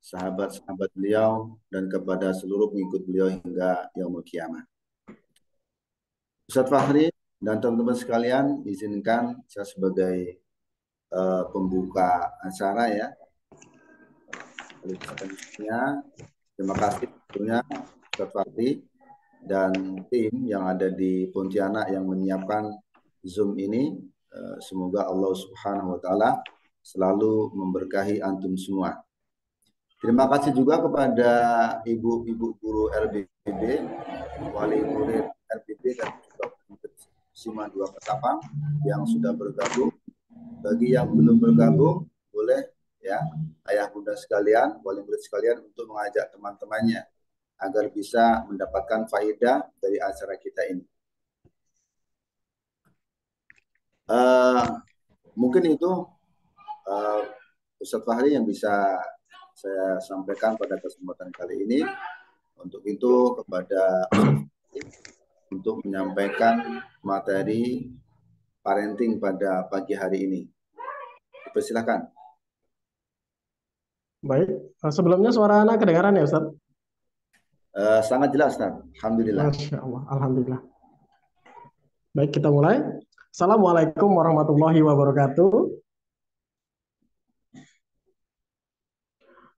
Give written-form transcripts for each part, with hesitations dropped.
sahabat-sahabat beliau, dan kepada seluruh pengikut beliau hingga yaumul kiamah. Ustadz Fahri dan teman-teman sekalian, izinkan saya sebagai pembuka acara ya. Terima kasih tentunya Ustadz Fahri dan tim yang ada di Pontianak yang menyiapkan Zoom ini. Semoga Allah Subhanahu wa taala selalu memberkahi antum semua. Terima kasih juga kepada ibu-ibu guru RBB, wali murid RBB dan juga Sima 2 Ketapang yang sudah bergabung. Bagi yang belum bergabung, boleh ya ayah bunda sekalian, wali murid sekalian untuk mengajak teman-temannya agar bisa mendapatkan faedah dari acara kita ini. Mungkin itu Ustadz Fahri yang bisa saya sampaikan pada kesempatan kali ini. Untuk itu kepada Ustadz Fahri untuk menyampaikan materi parenting pada pagi hari ini. Persilakan. Baik, sebelumnya suara anak kedengaran ya Ustaz? Sangat jelas, Ustaz. Alhamdulillah. Masya Allah, Alhamdulillah. Baik, kita mulai. Assalamualaikum warahmatullahi wabarakatuh.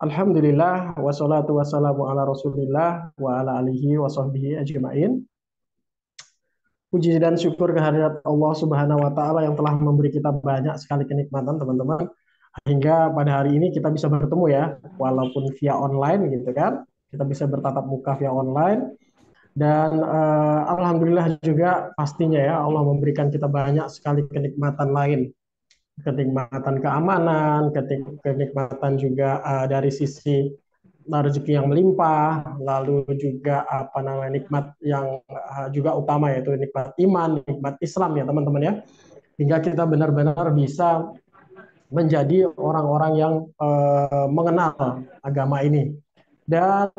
Alhamdulillah, wassalatu wassalamu ala rasulillah wa ala alihi wa sahbihi ajma'in. Puji dan syukur kehadirat Allah Subhanahu wa Ta'ala yang telah memberi kita banyak sekali kenikmatan, teman-teman. Hingga pada hari ini kita bisa bertemu ya, walaupun via online gitu kan. Kita bisa bertatap muka via online. Dan alhamdulillah juga pastinya ya Allah memberikan kita banyak sekali kenikmatan lain, kenikmatan keamanan, kenikmatan juga dari sisi rezeki yang melimpah, lalu juga apa namanya nikmat yang juga utama yaitu nikmat iman, nikmat Islam ya teman-teman ya, hingga kita benar-benar bisa menjadi orang-orang yang mengenal agama ini. Dan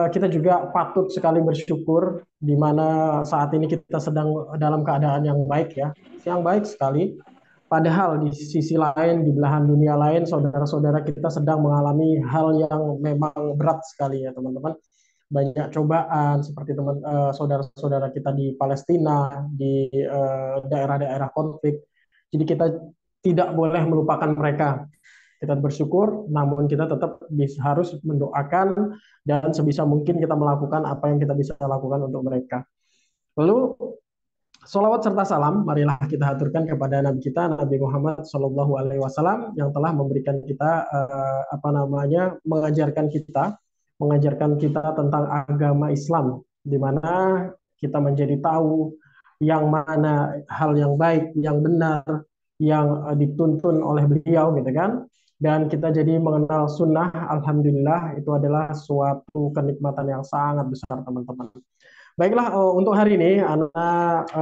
kita juga patut sekali bersyukur di mana saat ini kita sedang dalam keadaan yang baik ya, yang baik sekali. Padahal di sisi lain, di belahan dunia lain, saudara-saudara kita sedang mengalami hal yang memang berat sekali ya teman-teman. Banyak cobaan seperti saudara-saudara kita di Palestina, di daerah-daerah konflik. Jadi kita tidak boleh melupakan mereka. Kita bersyukur, namun kita tetap harus mendoakan dan sebisa mungkin kita melakukan apa yang kita bisa lakukan untuk mereka. Lalu, sholawat serta salam, marilah kita haturkan kepada Nabi kita, Nabi Muhammad Shallallahu Alaihi Wasallam yang telah memberikan kita mengajarkan kita tentang agama Islam, di mana kita menjadi tahu yang mana hal yang baik, yang benar, yang dituntun oleh beliau, gitu kan? Dan kita jadi mengenal sunnah, alhamdulillah itu adalah suatu kenikmatan yang sangat besar teman-teman. Baiklah, untuk hari ini anak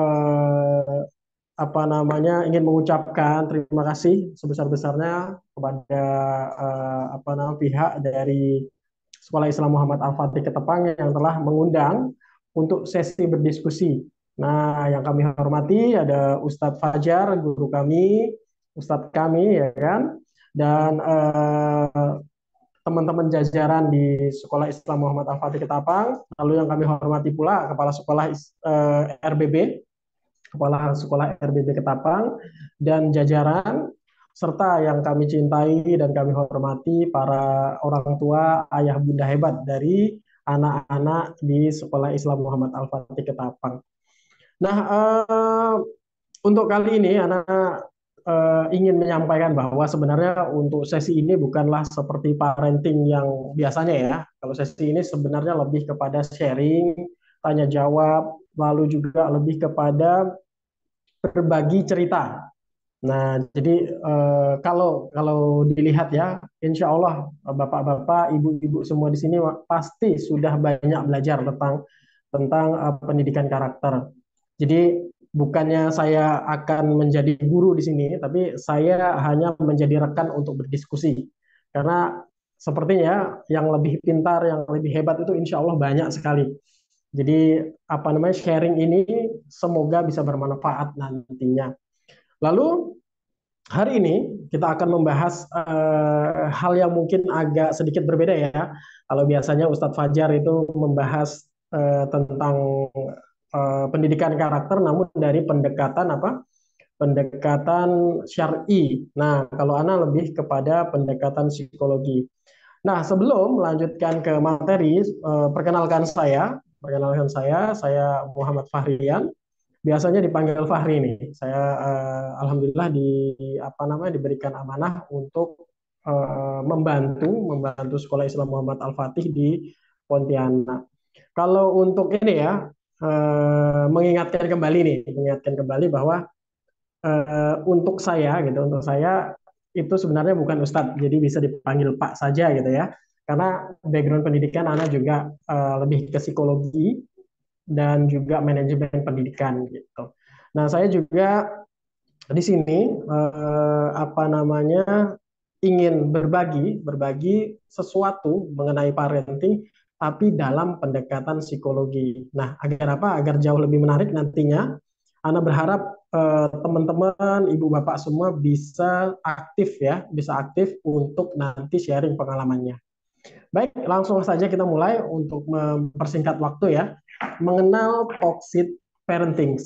ingin mengucapkan terima kasih sebesar-besarnya kepada pihak dari Sekolah Islam Muhammad Al-Fatih Ketapang yang telah mengundang untuk sesi berdiskusi. Nah, yang kami hormati ada Ustadz Fajar, guru kami, Ustadz kami, ya kan, dan teman-teman jajaran di Sekolah Islam Muhammad Al-Fatih Ketapang, lalu yang kami hormati pula Kepala Sekolah RBB, Kepala Sekolah RBB Ketapang, dan jajaran, serta yang kami cintai dan kami hormati para orang tua, ayah bunda hebat dari anak-anak di Sekolah Islam Muhammad Al-Fatih Ketapang. Nah, untuk kali ini anak ingin menyampaikan bahwa sebenarnya untuk sesi ini bukanlah seperti parenting yang biasanya ya. Kalau sesi ini sebenarnya lebih kepada sharing, tanya jawab, lalu juga lebih kepada berbagi cerita. Nah, jadi kalau dilihat ya, insya Allah bapak-bapak, ibu-ibu semua di sini pasti sudah banyak belajar tentang pendidikan karakter. Jadi bukannya saya akan menjadi guru di sini, tapi saya hanya menjadi rekan untuk berdiskusi. Karena sepertinya yang lebih pintar, yang lebih hebat itu insya Allah banyak sekali. Jadi sharing ini semoga bisa bermanfaat nantinya. Lalu Hari ini kita akan membahas hal yang mungkin agak sedikit berbeda ya. Kalau biasanya Ustadz Fajar itu membahas tentang pendidikan karakter, namun dari pendekatan apa? Pendekatan syar'i. Nah, kalau Ana lebih kepada pendekatan psikologi. Nah, sebelum melanjutkan ke materi, saya Muhammad Fahrian, biasanya dipanggil Fahri nih. Saya alhamdulillah diberikan amanah untuk membantu Sekolah Islam Muhammad Al-Fatih di Pontianak. Kalau untuk ini ya, mengingatkan kembali bahwa untuk saya itu sebenarnya bukan Ustadz, jadi bisa dipanggil Pak saja gitu ya. Karena background pendidikan Ana juga lebih ke psikologi dan juga manajemen pendidikan gitu. Nah, saya juga di sini ingin berbagi sesuatu mengenai parenting tapi dalam pendekatan psikologi. Nah, agar apa? Agar jauh lebih menarik nantinya. Ana berharap teman-teman, ibu bapak semua bisa aktif untuk nanti sharing pengalamannya. Baik, langsung saja kita mulai untuk mempersingkat waktu ya. Mengenal toxic parenting.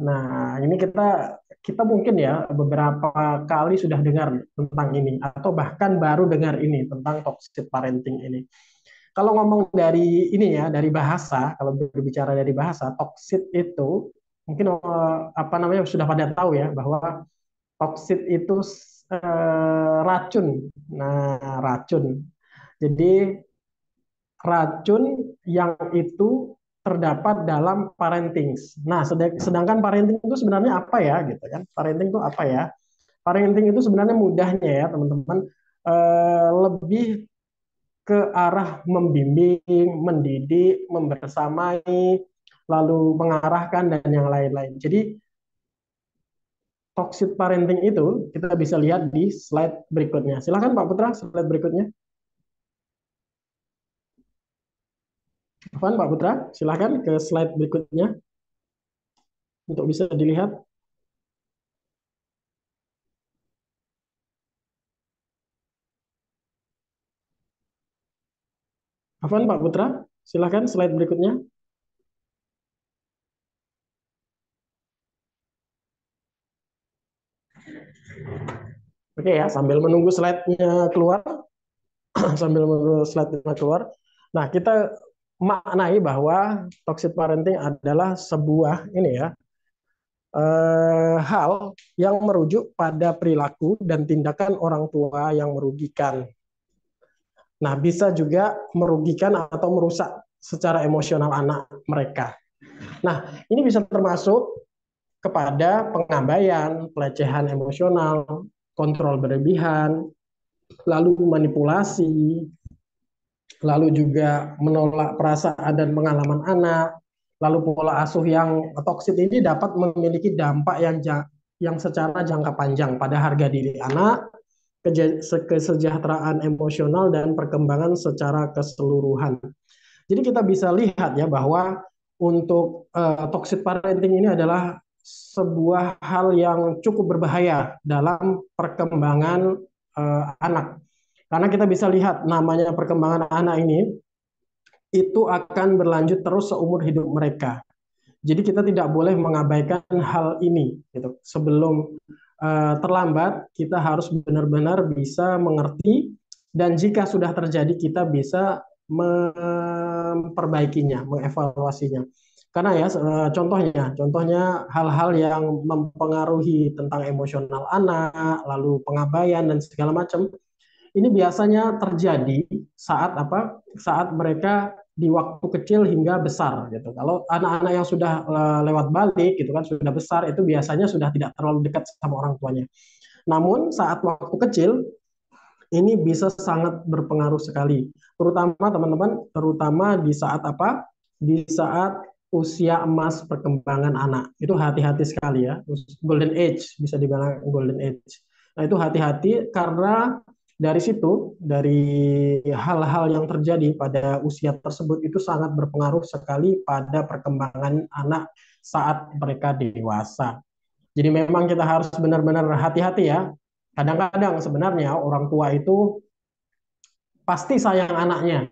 Nah, ini kita mungkin ya beberapa kali sudah dengar tentang ini atau bahkan baru dengar ini tentang toxic parenting ini. Kalau ngomong dari ini ya, dari bahasa, kalau berbicara dari bahasa, toxic itu mungkin sudah pada tahu ya bahwa toxic itu racun. Nah, racun. Jadi racun yang itu terdapat dalam parenting. Nah, sedangkan parenting itu sebenarnya apa ya gitu kan? Parenting itu apa ya? Parenting itu sebenarnya mudahnya ya, teman-teman, lebih ke arah membimbing, mendidik, membersamai, lalu mengarahkan dan yang lain-lain. Jadi toxic parenting itu kita bisa lihat di slide berikutnya. Silakan Pak Putra, slide berikutnya. Afwan, Pak Putra, silakan ke slide berikutnya untuk bisa dilihat. Afwan, Pak Putra, silakan slide berikutnya. Oke ya, sambil menunggu slide-nya keluar, Nah, kita maknai bahwa toxic parenting adalah sebuah hal yang merujuk pada perilaku dan tindakan orang tua yang merugikan. Nah, bisa juga merugikan atau merusak secara emosional anak mereka. Nah, ini bisa termasuk kepada pengabaian, pelecehan emosional, kontrol berlebihan, lalu manipulasi, lalu juga menolak perasaan dan pengalaman anak, lalu pola asuh yang toksik ini dapat memiliki dampak yang secara jangka panjang pada harga diri anak, kesejahteraan emosional dan perkembangan secara keseluruhan. Jadi kita bisa lihat ya bahwa untuk toxic parenting ini adalah sebuah hal yang cukup berbahaya dalam perkembangan anak. Karena kita bisa lihat namanya perkembangan anak ini itu akan berlanjut terus seumur hidup mereka. Jadi kita tidak boleh mengabaikan hal ini gitu. Sebelum terlambat, kita harus benar-benar bisa mengerti dan jika sudah terjadi kita bisa memperbaikinya, mengevaluasinya. Karena ya contohnya hal-hal yang mempengaruhi tentang emosional anak, lalu pengabaian dan segala macam, ini biasanya terjadi saat mereka di waktu kecil hingga besar gitu. Kalau anak-anak yang sudah lewat balik gitu kan sudah besar itu biasanya sudah tidak terlalu dekat sama orang tuanya. Namun saat waktu kecil ini bisa sangat berpengaruh sekali. Terutama di saat Di saat usia emas perkembangan anak. Itu hati-hati sekali ya. Golden age, bisa dibilang golden age. Nah, itu hati-hati karena dari hal-hal yang terjadi pada usia tersebut itu sangat berpengaruh sekali pada perkembangan anak saat mereka dewasa. Jadi memang kita harus benar-benar hati-hati ya Kadang-kadang sebenarnya orang tua itu pasti sayang anaknya,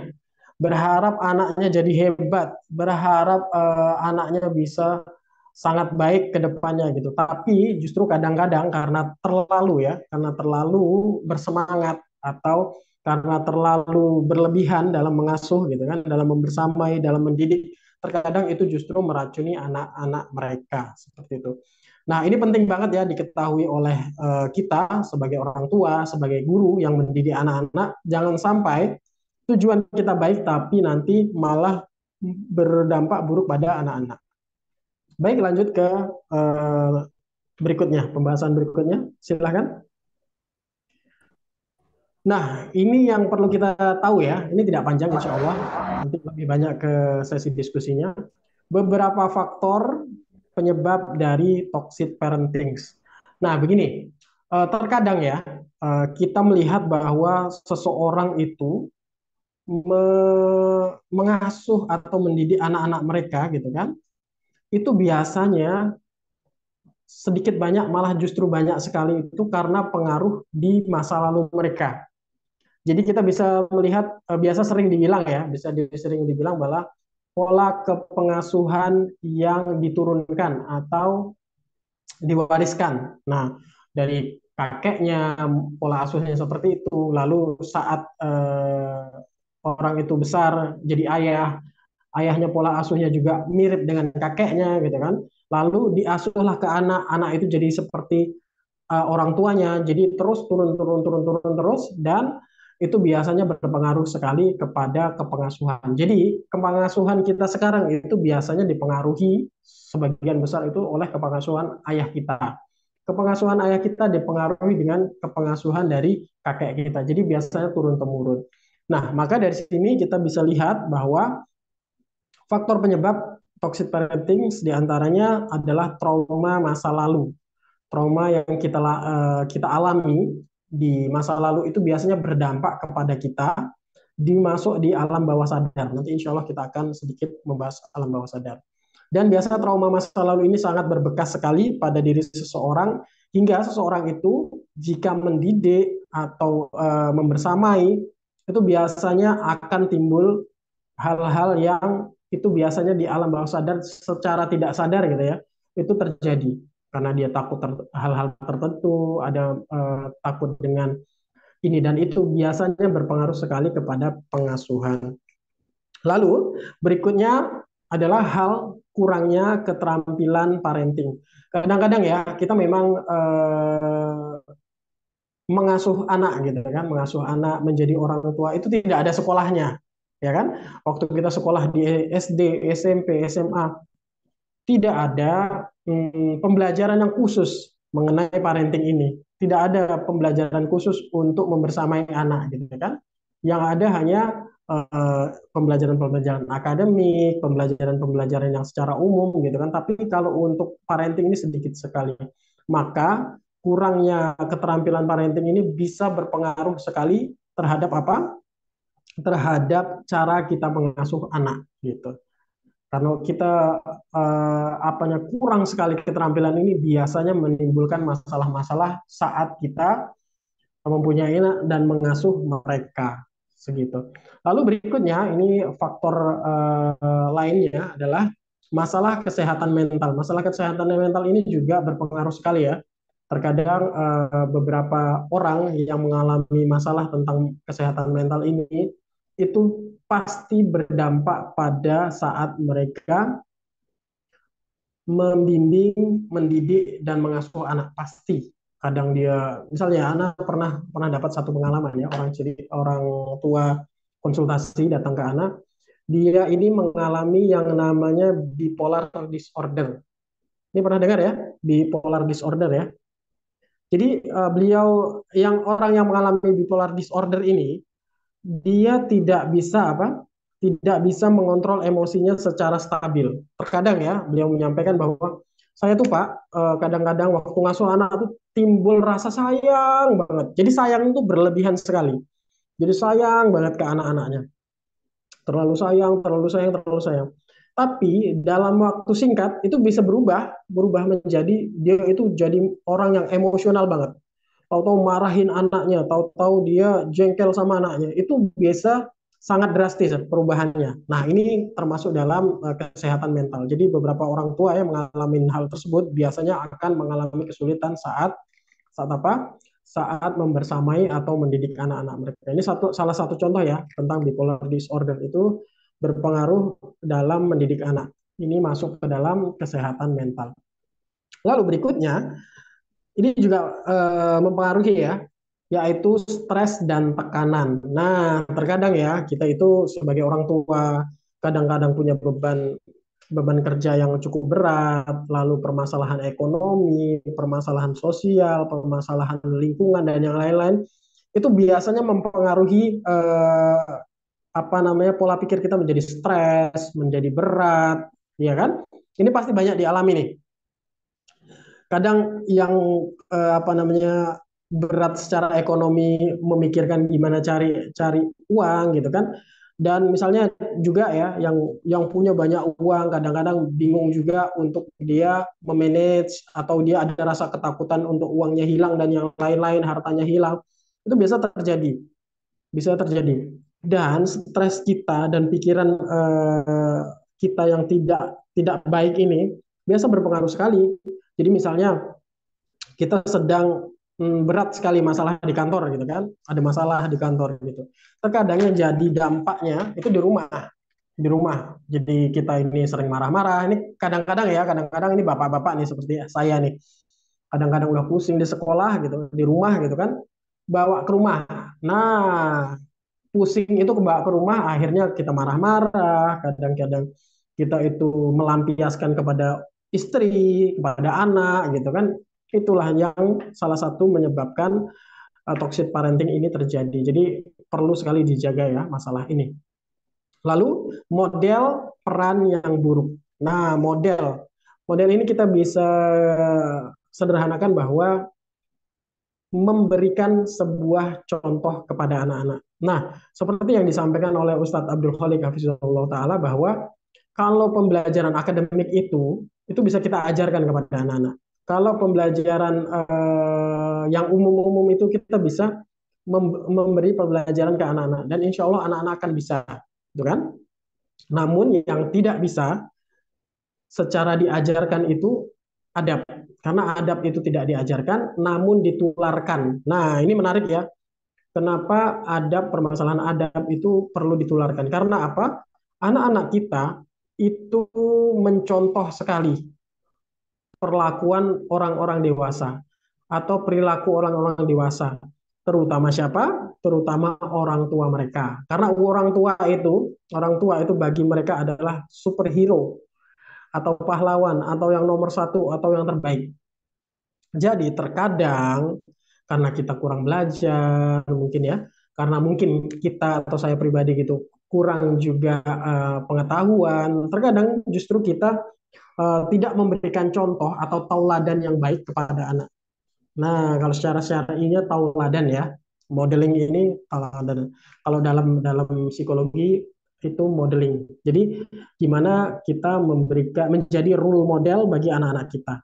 berharap anaknya jadi hebat, berharap anaknya bisa sangat baik ke depannya gitu. Tapi justru kadang-kadang karena terlalu bersemangat atau karena terlalu berlebihan dalam mengasuh gitu kan, dalam membersamai, dalam mendidik, terkadang itu justru meracuni anak-anak mereka seperti itu. Nah, ini penting banget ya diketahui oleh kita sebagai orang tua, sebagai guru yang mendidik anak-anak, jangan sampai tujuan kita baik tapi nanti malah berdampak buruk pada anak-anak. Baik, lanjut ke berikutnya, pembahasan berikutnya. Silahkan. Nah, ini yang perlu kita tahu ya. Ini tidak panjang insya Allah. Nanti lebih banyak ke sesi diskusinya. Beberapa faktor penyebab dari toxic parenting. Nah, begini. Terkadang ya, kita melihat bahwa seseorang itu mengasuh atau mendidik anak-anak mereka gitu kan, itu biasanya sedikit banyak malah justru banyak sekali itu karena pengaruh di masa lalu mereka. Jadi kita bisa melihat biasa sering dibilang ya, sering dibilang bahwa pola kepengasuhan yang diturunkan atau diwariskan. Nah, dari kakeknya pola asuhnya seperti itu, lalu saat orang itu besar jadi ayah, ayahnya pola asuhnya juga mirip dengan kakeknya gitu kan. Lalu diasuhlah ke anak, anak itu jadi seperti orang tuanya, jadi terus turun terus dan itu biasanya berpengaruh sekali kepada kepengasuhan. Jadi kepengasuhan kita sekarang itu biasanya dipengaruhi sebagian besar itu oleh kepengasuhan ayah kita. Kepengasuhan ayah kita dipengaruhi dengan kepengasuhan dari kakek kita. Jadi biasanya turun temurun. Nah, maka dari sini kita bisa lihat bahwa faktor penyebab toxic parenting diantaranya adalah trauma masa lalu. Trauma yang kita alami di masa lalu itu biasanya berdampak kepada kita dimasuk di alam bawah sadar. Nanti insya Allah kita akan sedikit membahas alam bawah sadar. Dan biasa trauma masa lalu ini sangat berbekas sekali pada diri seseorang hingga seseorang itu jika mendidik atau membersamai itu biasanya akan timbul hal-hal yang itu biasanya di alam bawah sadar secara tidak sadar gitu ya, itu terjadi karena dia takut hal-hal tertentu, ada takut dengan ini dan itu biasanya berpengaruh sekali kepada pengasuhan. Lalu berikutnya adalah hal kurangnya keterampilan parenting. Kadang-kadang ya kita memang mengasuh anak gitu kan, mengasuh anak menjadi orang tua itu tidak ada sekolahnya, ya kan? Waktu kita sekolah di SD, SMP, SMA tidak ada pembelajaran yang khusus mengenai parenting ini. Tidak ada pembelajaran khusus untuk membersamai anak gitu kan. Yang ada hanya pembelajaran-pembelajaran akademik, pembelajaran-pembelajaran yang secara umum gitu kan. Tapi kalau untuk parenting ini sedikit sekali. Maka kurangnya keterampilan parenting ini bisa berpengaruh sekali terhadap apa? Terhadap cara kita mengasuh anak gitu. Karena kita apanya kurang sekali keterampilan ini biasanya menimbulkan masalah-masalah saat kita mempunyai dan mengasuh mereka segitu. Lalu berikutnya ini faktor lainnya adalah masalah kesehatan mental. Masalah kesehatan mental ini juga berpengaruh sekali ya. Terkadang beberapa orang yang mengalami masalah tentang kesehatan mental ini itu pasti berdampak pada saat mereka membimbing, mendidik dan mengasuh anak pasti. Kadang dia, misalnya anak pernah dapat satu pengalaman ya orang tua konsultasi datang ke anak, dia ini mengalami yang namanya bipolar disorder. Ini pernah dengar ya, bipolar disorder ya. Jadi beliau yang orang yang mengalami bipolar disorder ini dia tidak bisa apa? Tidak bisa mengontrol emosinya secara stabil. Terkadang ya, beliau menyampaikan bahwa saya tuh Pak, kadang-kadang waktu ngasuh anak tuh timbul rasa sayang banget. Jadi sayang itu berlebihan sekali. Jadi sayang banget ke anak-anaknya. Terlalu sayang, terlalu sayang, terlalu sayang. Tapi dalam waktu singkat itu bisa berubah menjadi dia itu jadi orang yang emosional banget. tahu-tahu marahin anaknya, tahu-tahu dia jengkel sama anaknya, itu biasa sangat drastis perubahannya. Nah, ini termasuk dalam kesehatan mental. Jadi beberapa orang tua yang mengalami hal tersebut biasanya akan mengalami kesulitan saat apa? Saat membersamai atau mendidik anak-anak mereka. Ini salah satu contoh ya tentang bipolar disorder itu berpengaruh dalam mendidik anak. Ini masuk ke dalam kesehatan mental. Lalu berikutnya, ini juga mempengaruhi ya, yaitu stres dan tekanan. Nah, terkadang ya kita itu sebagai orang tua kadang-kadang punya beban kerja yang cukup berat, lalu permasalahan ekonomi, permasalahan sosial, permasalahan lingkungan dan yang lain-lain itu biasanya mempengaruhi apa namanya pola pikir kita menjadi stres, menjadi berat, ya kan? Ini pasti banyak dialami nih. Kadang yang apa namanya berat secara ekonomi memikirkan gimana cari cari uang gitu kan, dan misalnya juga ya yang punya banyak uang kadang-kadang bingung juga untuk dia memanage atau dia ada rasa ketakutan untuk uangnya hilang dan yang lain-lain hartanya hilang, itu bisa terjadi dan stres kita dan pikiran kita yang tidak tidak baik ini biasa berpengaruh sekali. Jadi misalnya kita sedang berat sekali masalah di kantor gitu kan, ada masalah di kantor gitu. Terkadang yang jadi dampaknya itu di rumah. Jadi kita ini sering marah-marah. Ini kadang-kadang ini bapak-bapak nih seperti saya nih. Kadang-kadang udah pusing di sekolah gitu, di rumah gitu kan, bawa ke rumah. Nah, pusing itu kebawa ke rumah, akhirnya kita marah-marah, kadang-kadang kita itu melampiaskan kepada istri, kepada anak gitu kan. Itulah yang salah satu menyebabkan toxic parenting ini terjadi. Jadi perlu sekali dijaga ya masalah ini. Lalu model peran yang buruk. Nah, model ini kita bisa sederhanakan bahwa memberikan sebuah contoh kepada anak-anak. Nah, seperti yang disampaikan oleh Ustadz Abdul Khalik Hafizullah Ta'ala bahwa kalau pembelajaran akademik itu bisa kita ajarkan kepada anak-anak. Kalau pembelajaran yang umum-umum itu kita bisa memberi pembelajaran ke anak-anak dan insya Allah anak-anak akan bisa, gitu kan? Namun yang tidak bisa secara diajarkan itu adab. Karena adab itu tidak diajarkan, namun ditularkan. Nah, ini menarik ya. Kenapa permasalahan adab itu perlu ditularkan? Karena apa? Anak-anak kita itu mencontoh sekali perlakuan orang-orang dewasa atau perilaku orang-orang dewasa. Terutama siapa? Terutama orang tua mereka. Karena orang tua itu bagi mereka adalah superhero atau pahlawan atau yang nomor satu atau yang terbaik. Jadi terkadang karena kita kurang belajar mungkin ya, karena mungkin kita atau saya pribadi gitu kurang juga pengetahuan, terkadang justru kita tidak memberikan contoh atau tauladan yang baik kepada anak. Nah, kalau secara syar'inya tauladan ya, modeling ini tauladan. Kalau dalam dalam psikologi itu modeling. Jadi gimana kita memberikan menjadi role model bagi anak-anak kita.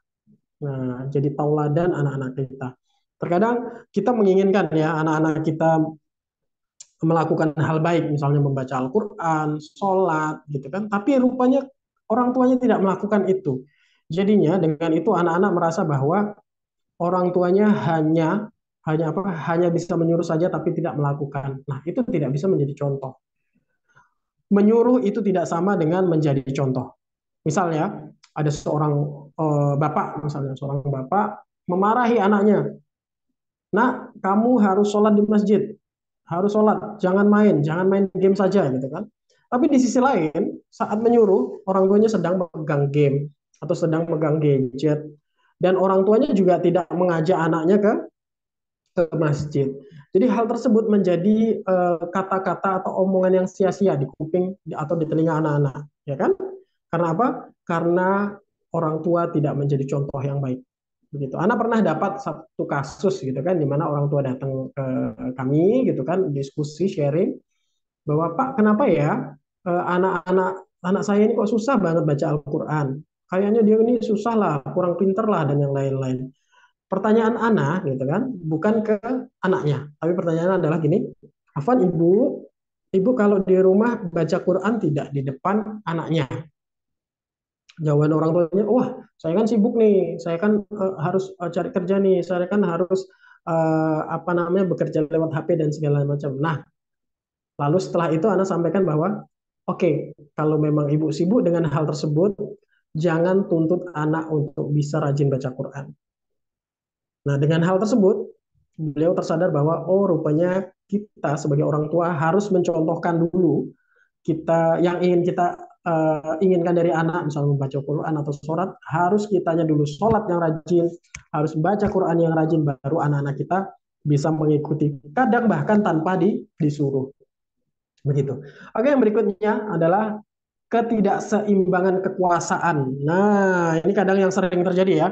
Nah, jadi tauladan anak-anak kita. Terkadang kita menginginkan ya anak-anak kita melakukan hal baik, misalnya membaca Al-Quran, sholat, gitu kan. Tapi rupanya orang tuanya tidak melakukan itu. Jadinya dengan itu anak-anak merasa bahwa orang tuanya hanya bisa menyuruh saja tapi tidak melakukan. Nah, itu tidak bisa menjadi contoh. Menyuruh itu tidak sama dengan menjadi contoh. Misalnya ada seorang seorang bapak memarahi anaknya. Nah, kamu harus sholat di masjid, harus sholat, jangan main game saja gitu kan. Tapi di sisi lain, saat menyuruh, orang tuanya sedang megang game atau sedang megang gadget, dan orang tuanya juga tidak mengajak anaknya ke masjid. Jadi hal tersebut menjadi kata-kata atau omongan yang sia-sia di kuping atau di telinga anak-anak, ya kan? Karena apa? Karena orang tua tidak menjadi contoh yang baik. Begitu. Anak pernah dapat satu kasus gitu kan, di mana orang tua datang ke kami gitu kan, diskusi sharing bahwa Pak, kenapa ya anak saya ini kok susah banget baca Al-Quran? Kayaknya dia ini susah lah, kurang pinter lah dan yang lain-lain. pertanyaan Ana gitu kan, bukan ke anaknya, tapi pertanyaan adalah gini, Afan, ibu kalau di rumah baca Quran tidak di depan anaknya? Jawaban orang tuanya, wah saya kan sibuk nih, saya kan harus cari kerja nih, saya kan harus apa namanya bekerja lewat HP dan segala macam. Nah, lalu setelah itu Ana sampaikan bahwa oke, kalau memang ibu sibuk dengan hal tersebut, jangan tuntut anak untuk bisa rajin baca Quran. Nah, dengan hal tersebut, beliau tersadar bahwa oh rupanya kita sebagai orang tua harus mencontohkan dulu kita yang ingin kita inginkan dari anak, misalnya membaca Quran atau sholat, harus kitanya dulu sholat yang rajin, harus baca Quran yang rajin, baru anak-anak kita bisa mengikuti. Kadang bahkan tanpa disuruh. Begitu. Oke, yang berikutnya adalah ketidakseimbangan kekuasaan. Nah, ini kadang yang sering terjadi ya,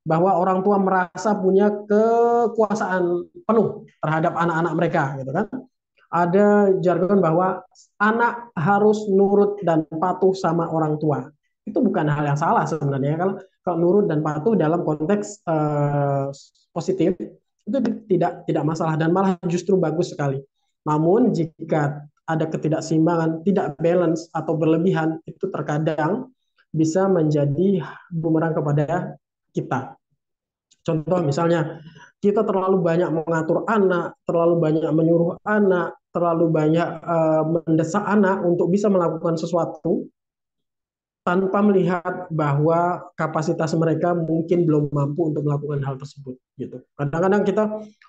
bahwa orang tua merasa punya kekuasaan penuh terhadap anak-anak mereka, gitu kan. Ada jargon bahwa anak harus nurut dan patuh sama orang tua. Itu bukan hal yang salah sebenarnya. Kalau nurut dan patuh dalam konteks positif itu tidak masalah dan malah justru bagus sekali. Namun jika ada ketidakseimbangan, tidak balance atau berlebihan, itu terkadang bisa menjadi bumerang kepada kita. Contoh misalnya, kita terlalu banyak mengatur anak, terlalu banyak menyuruh anak, terlalu banyak mendesak anak untuk bisa melakukan sesuatu tanpa melihat bahwa kapasitas mereka mungkin belum mampu untuk melakukan hal tersebut gitu. Kadang-kadang kita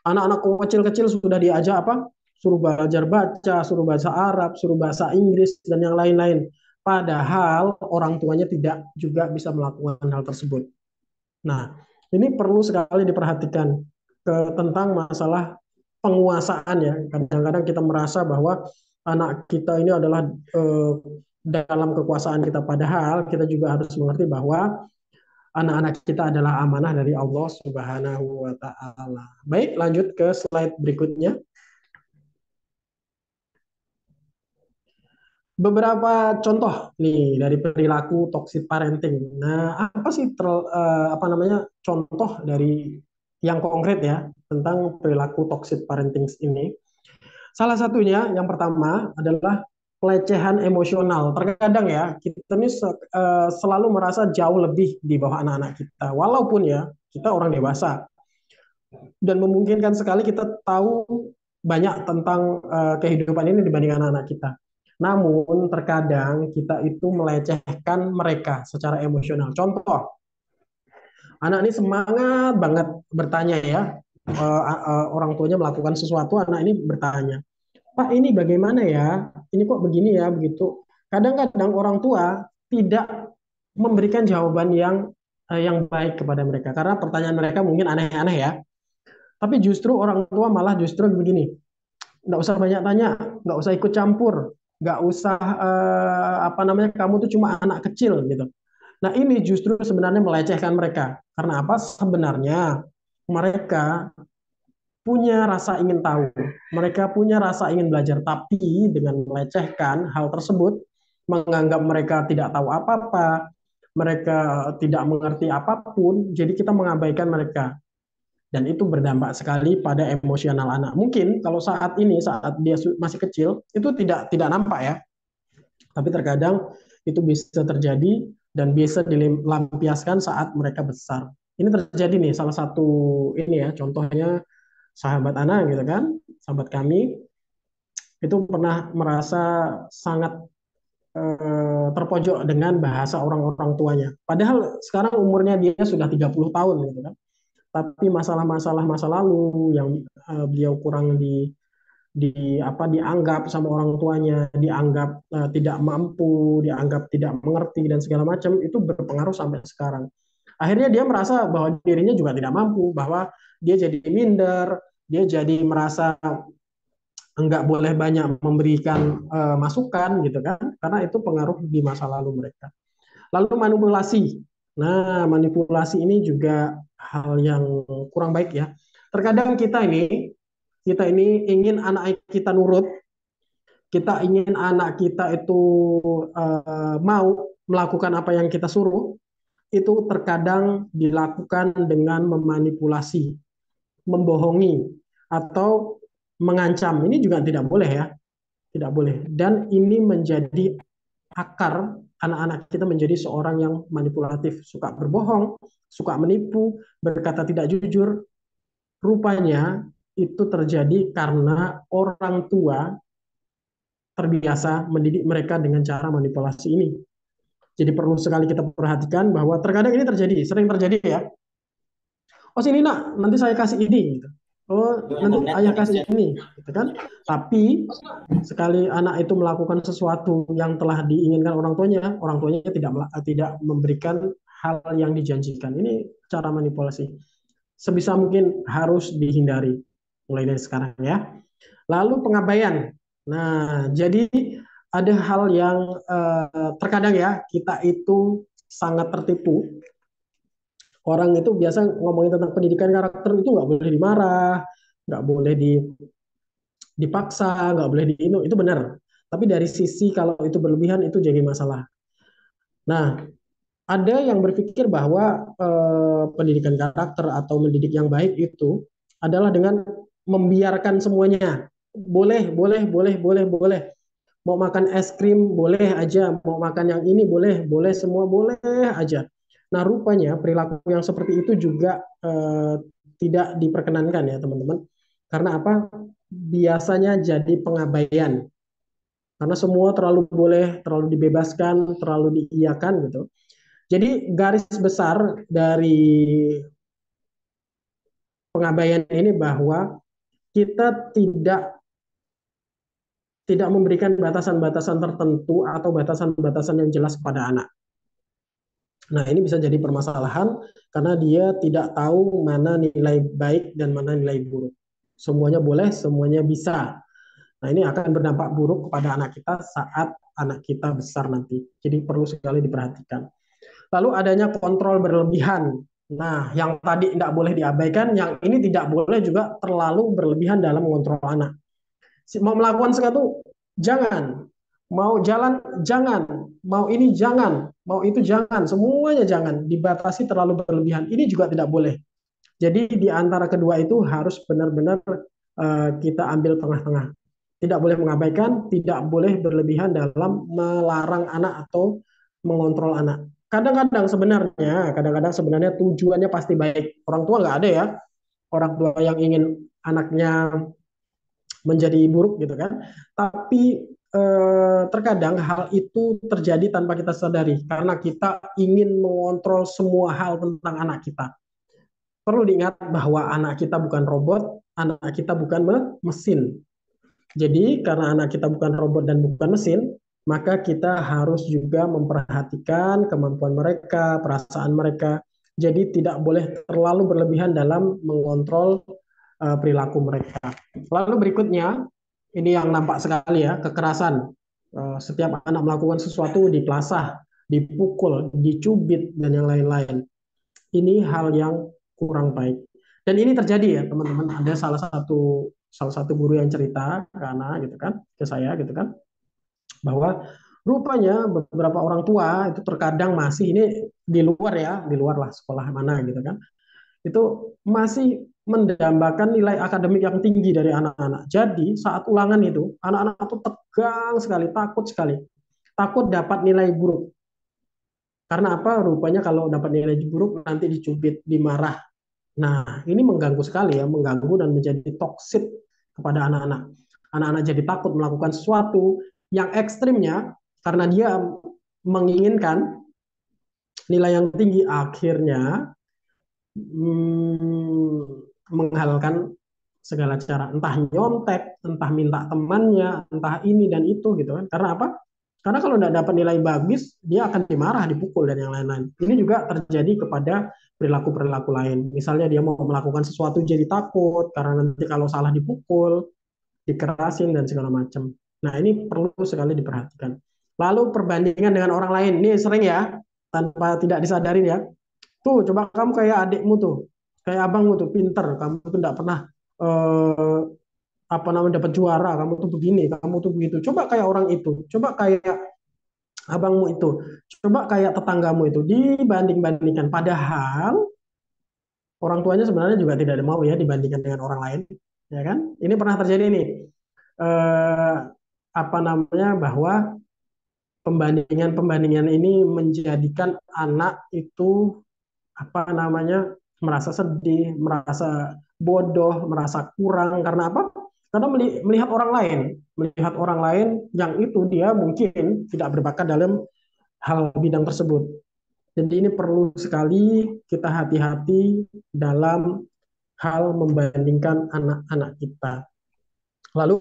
anak-anak kecil-kecil sudah diajak apa? Suruh belajar baca, suruh bahasa Arab, suruh bahasa Inggris dan yang lain-lain. Padahal orang tuanya tidak juga bisa melakukan hal tersebut. Nah, ini perlu sekali diperhatikan tentang masalah penguasaan ya. Kadang-kadang kita merasa bahwa anak kita ini adalah dalam kekuasaan kita, padahal kita juga harus mengerti bahwa anak-anak kita adalah amanah dari Allah Subhanahu wa taala. Baik, lanjut ke slide berikutnya. Beberapa contoh nih dari perilaku toxic parenting. Nah, apa sih apa namanya contoh dari yang konkret ya tentang perilaku toxic parenting ini? Salah satunya yang pertama adalah pelecehan emosional. Terkadang ya kita ini selalu merasa jauh lebih di bawah anak-anak kita, walaupun ya kita orang dewasa dan memungkinkan sekali kita tahu banyak tentang kehidupan ini dibanding anak-anak kita. Namun terkadang kita itu melecehkan mereka secara emosional. Contoh, anak ini semangat banget bertanya ya, orang tuanya melakukan sesuatu, anak ini bertanya, Pak ini bagaimana ya? Ini kok begini ya, begitu. Kadang-kadang orang tua tidak memberikan jawaban yang baik kepada mereka karena pertanyaan mereka mungkin aneh-aneh ya. Tapi justru orang tua malah justru begini, nggak usah banyak tanya, nggak usah ikut campur, nggak usah apa namanya kamu tuh cuma anak kecil gitu. Nah ini justru sebenarnya melecehkan mereka. Karena apa? Sebenarnya mereka punya rasa ingin tahu, mereka punya rasa ingin belajar, tapi dengan melecehkan hal tersebut, menganggap mereka tidak tahu apa-apa, mereka tidak mengerti apapun, jadi kita mengabaikan mereka. Dan itu berdampak sekali pada emosional anak. Mungkin kalau saat ini, saat dia masih kecil, itu tidak nampak ya, tapi terkadang itu bisa terjadi dan bisa dilampiaskan saat mereka besar. Ini terjadi nih, salah satu ini ya, contohnya sahabat Ana gitu kan, sahabat kami itu pernah merasa sangat terpojok dengan bahasa orang-orang tuanya. Padahal sekarang umurnya dia sudah 30 tahun gitu kan. Tapi masalah-masalah masa lalu yang beliau kurang dianggap sama orang tuanya, dianggap tidak mampu, dianggap tidak mengerti dan segala macam itu berpengaruh sampai sekarang. Akhirnya dia merasa bahwa dirinya juga tidak mampu, bahwa dia jadi minder, dia jadi merasa enggak boleh banyak memberikan masukan gitu kan, karena itu pengaruh di masa lalu mereka. Lalu manipulasi. Nah, manipulasi ini juga hal yang kurang baik ya. Terkadang kita ini ingin anak kita nurut, kita ingin anak kita itu mau melakukan apa yang kita suruh, itu terkadang dilakukan dengan memanipulasi, membohongi, atau mengancam. Ini juga tidak boleh ya, tidak boleh. Dan ini menjadi akar anak-anak kita menjadi seorang yang manipulatif, suka berbohong, suka menipu, berkata tidak jujur. Rupanya itu terjadi karena orang tua terbiasa mendidik mereka dengan cara manipulasi ini. Jadi perlu sekali kita perhatikan bahwa terkadang ini terjadi, sering terjadi ya. Oh sini nak, nanti saya kasih ini. Gitu. Oh nanti ayah kasih ini, gitu kan? Tapi sekali anak itu melakukan sesuatu yang telah diinginkan orang tuanya tidak memberikan hal yang dijanjikan. Ini cara manipulasi. Sebisa mungkin harus dihindari mulai dari sekarang ya. Lalu pengabaian. Nah, jadi ada hal yang terkadang ya kita itu sangat tertipu. Orang itu biasa ngomongin tentang pendidikan karakter itu nggak boleh dimarah, nggak boleh dipaksa, nggak boleh itu benar. Tapi dari sisi kalau itu berlebihan itu jadi masalah. Nah, ada yang berpikir bahwa pendidikan karakter atau mendidik yang baik itu adalah dengan membiarkan semuanya. Boleh, boleh, boleh, boleh, boleh. Mau makan es krim boleh aja, mau makan yang ini boleh, boleh semua boleh aja. Nah, rupanya perilaku yang seperti itu juga tidak diperkenankan ya, teman-teman. Karena apa? Biasanya jadi pengabaian. Karena semua terlalu boleh, terlalu dibebaskan, terlalu diiyakan gitu. Jadi garis besar dari pengabaian ini bahwa kita tidak memberikan batasan-batasan tertentu atau batasan-batasan yang jelas kepada anak. Nah, ini bisa jadi permasalahan karena dia tidak tahu mana nilai baik dan mana nilai buruk. Semuanya boleh, semuanya bisa. Nah, ini akan berdampak buruk kepada anak kita saat anak kita besar nanti. Jadi perlu sekali diperhatikan. Lalu adanya kontrol berlebihan. Nah, yang tadi tidak boleh diabaikan, yang ini tidak boleh juga terlalu berlebihan dalam mengontrol anak. Mau melakukan sesuatu, jangan. Mau jalan, jangan. Mau ini, jangan. Mau itu, jangan. Semuanya jangan. Dibatasi terlalu berlebihan. Ini juga tidak boleh. Jadi di antara kedua itu harus benar-benar kita ambil tengah-tengah. Tidak boleh mengabaikan, tidak boleh berlebihan dalam melarang anak atau mengontrol anak. Kadang-kadang sebenarnya tujuannya pasti baik. Orang tua nggak ada ya, orang tua yang ingin anaknya menjadi buruk gitu kan. Tapi terkadang hal itu terjadi tanpa kita sadari karena kita ingin mengontrol semua hal tentang anak kita. Perlu diingat bahwa anak kita bukan robot, anak kita bukan mesin. Jadi karena anak kita bukan robot dan bukan mesin, maka kita harus juga memperhatikan kemampuan mereka, perasaan mereka. Jadi tidak boleh terlalu berlebihan dalam mengontrol perilaku mereka. Lalu berikutnya, ini yang nampak sekali ya, kekerasan. Setiap anak melakukan sesuatu dipelasah, dipukul, dicubit, dan yang lain-lain. Ini hal yang kurang baik. Dan ini terjadi ya teman-teman. Ada salah satu guru yang cerita karena gitu kan ke saya gitu kan bahwa rupanya beberapa orang tua itu terkadang masih ini di luar ya, di luar lah sekolah mana gitu kan. Itu masih mendambakan nilai akademik yang tinggi dari anak-anak. Jadi saat ulangan itu anak-anak itu tegang sekali, takut sekali. Takut dapat nilai buruk. Karena apa? Rupanya kalau dapat nilai buruk nanti dicubit, dimarah. Nah, ini mengganggu sekali ya, mengganggu dan menjadi toksik kepada anak-anak. Anak-anak jadi takut melakukan sesuatu yang ekstrimnya karena dia menginginkan nilai yang tinggi, akhirnya menghalalkan segala cara, entah nyontek, entah minta temannya, entah ini dan itu gitu kan. Karena apa? Karena kalau tidak dapat nilai bagus, dia akan dimarah, dipukul dan yang lain-lain. Ini juga terjadi kepada perilaku-perilaku lain. Misalnya dia mau melakukan sesuatu jadi takut karena nanti kalau salah dipukul, dikerasin dan segala macam. Nah, ini perlu sekali diperhatikan. Lalu perbandingan dengan orang lain. Ini sering ya, tanpa tidak disadarin ya. Tuh, coba kamu kayak adikmu tuh, kayak abangmu tuh, pinter. Kamu tuh tidak pernah apa namanya dapat juara. Kamu tuh begini, kamu tuh begitu. Coba kayak orang itu. Coba kayak abangmu itu, coba kayak tetanggamu itu dibanding-bandingkan. Padahal orang tuanya sebenarnya juga tidak mau ya dibandingkan dengan orang lain, ya kan? Ini pernah terjadi nih, eh, apa namanya, bahwa pembandingan-pembandingan ini menjadikan anak itu apa namanya merasa sedih, merasa bodoh, merasa kurang karena apa? Karena melihat orang lain yang itu dia mungkin tidak berbakat dalam hal bidang tersebut. Jadi ini perlu sekali kita hati-hati dalam hal membandingkan anak-anak kita. Lalu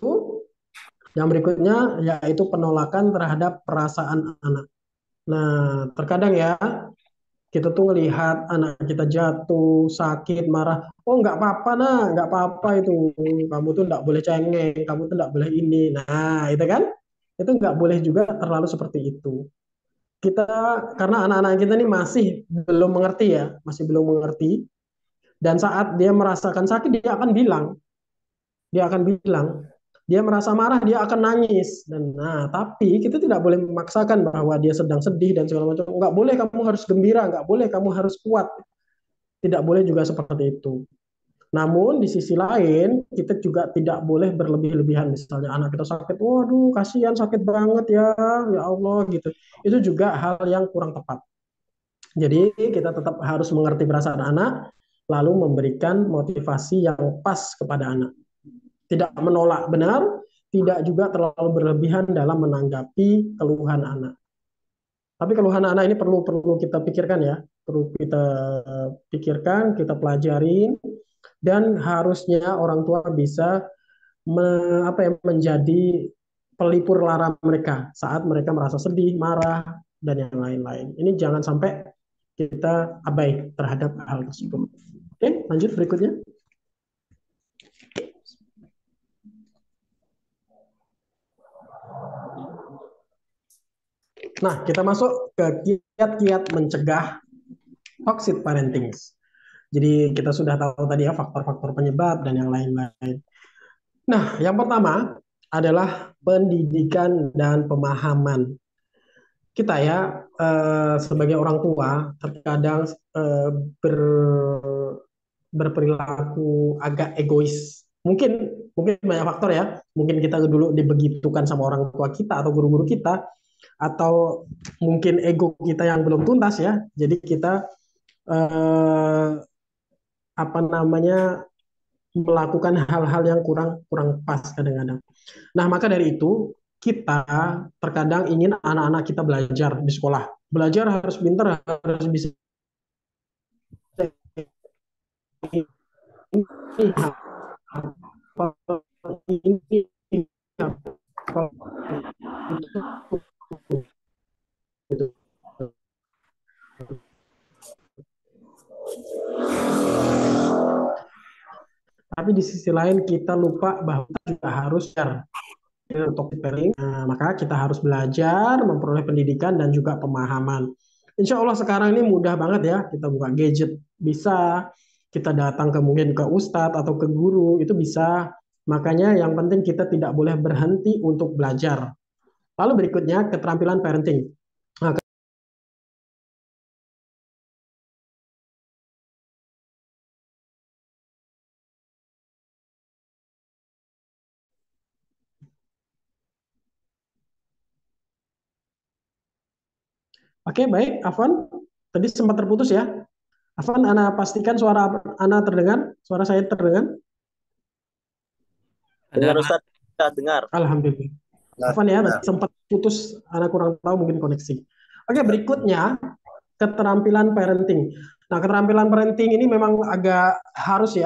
yang berikutnya yaitu penolakan terhadap perasaan anak. Nah, terkadang ya kita tuh ngelihat anak kita jatuh, sakit, marah. Oh, nggak apa-apa, nah, nggak apa-apa itu. Kamu tuh nggak boleh cengeng, kamu tuh nggak boleh ini. Nah, itu kan, itu nggak boleh juga terlalu seperti itu. Kita, karena anak-anak kita ini masih belum mengerti ya, masih belum mengerti. Dan saat dia merasakan sakit, dia akan bilang, dia merasa marah, dia akan nangis. Dan nah, tapi kita tidak boleh memaksakan bahwa dia sedang sedih dan segala macam. Nggak boleh kamu harus gembira, nggak boleh kamu harus kuat. Tidak boleh juga seperti itu. Namun di sisi lain kita juga tidak boleh berlebih-lebihan. Misalnya anak kita sakit, waduh kasihan sakit banget ya, ya Allah gitu. Itu juga hal yang kurang tepat. Jadi kita tetap harus mengerti perasaan anak, lalu memberikan motivasi yang pas kepada anak. Tidak menolak benar, tidak juga terlalu berlebihan dalam menanggapi keluhan anak. Tapi keluhan anak ini perlu perlu kita pikirkan ya, perlu kita pikirkan, kita pelajarin, dan harusnya orang tua bisa menjadi pelipur lara mereka saat mereka merasa sedih, marah, dan yang lain-lain. Ini jangan sampai kita abai terhadap hal tersebut. Oke, lanjut berikutnya. Nah, kita masuk ke kiat-kiat mencegah toxic parenting. Jadi kita sudah tahu tadi ya faktor-faktor penyebab dan yang lain-lain. Nah, yang pertama adalah pendidikan dan pemahaman. Kita ya sebagai orang tua terkadang eh, ber, berperilaku agak egois. Mungkin mungkin banyak faktor ya. Mungkin kita dulu dibegitukan sama orang tua kita atau guru-guru kita, atau mungkin ego kita yang belum tuntas ya. Jadi kita eh, apa namanya melakukan hal-hal yang kurang kurang pas kadang-kadang. Nah, maka dari itu kita terkadang ingin anak-anak kita belajar di sekolah. Belajar harus pintar, harus bisa ini, ini, itu. Tapi di sisi lain kita lupa bahwa kita juga harus share untuk preparing. Nah, maka kita harus belajar, memperoleh pendidikan dan juga pemahaman. Insya Allah sekarang ini mudah banget ya, kita buka gadget bisa, kita datang ke mungkin ke ustadz atau ke guru itu bisa. Makanya yang penting kita tidak boleh berhenti untuk belajar. Lalu berikutnya keterampilan parenting. Nah, oke, baik, Afwan. Tadi sempat terputus ya. Afwan, Ana pastikan suara Ana terdengar, suara saya terdengar. Dengar Ustaz, kita dengar. Alhamdulillah. Afwan ya, tadi sempat putus, Ana kurang tahu mungkin koneksi. Oke, berikutnya keterampilan parenting. Nah, keterampilan parenting ini memang agak harus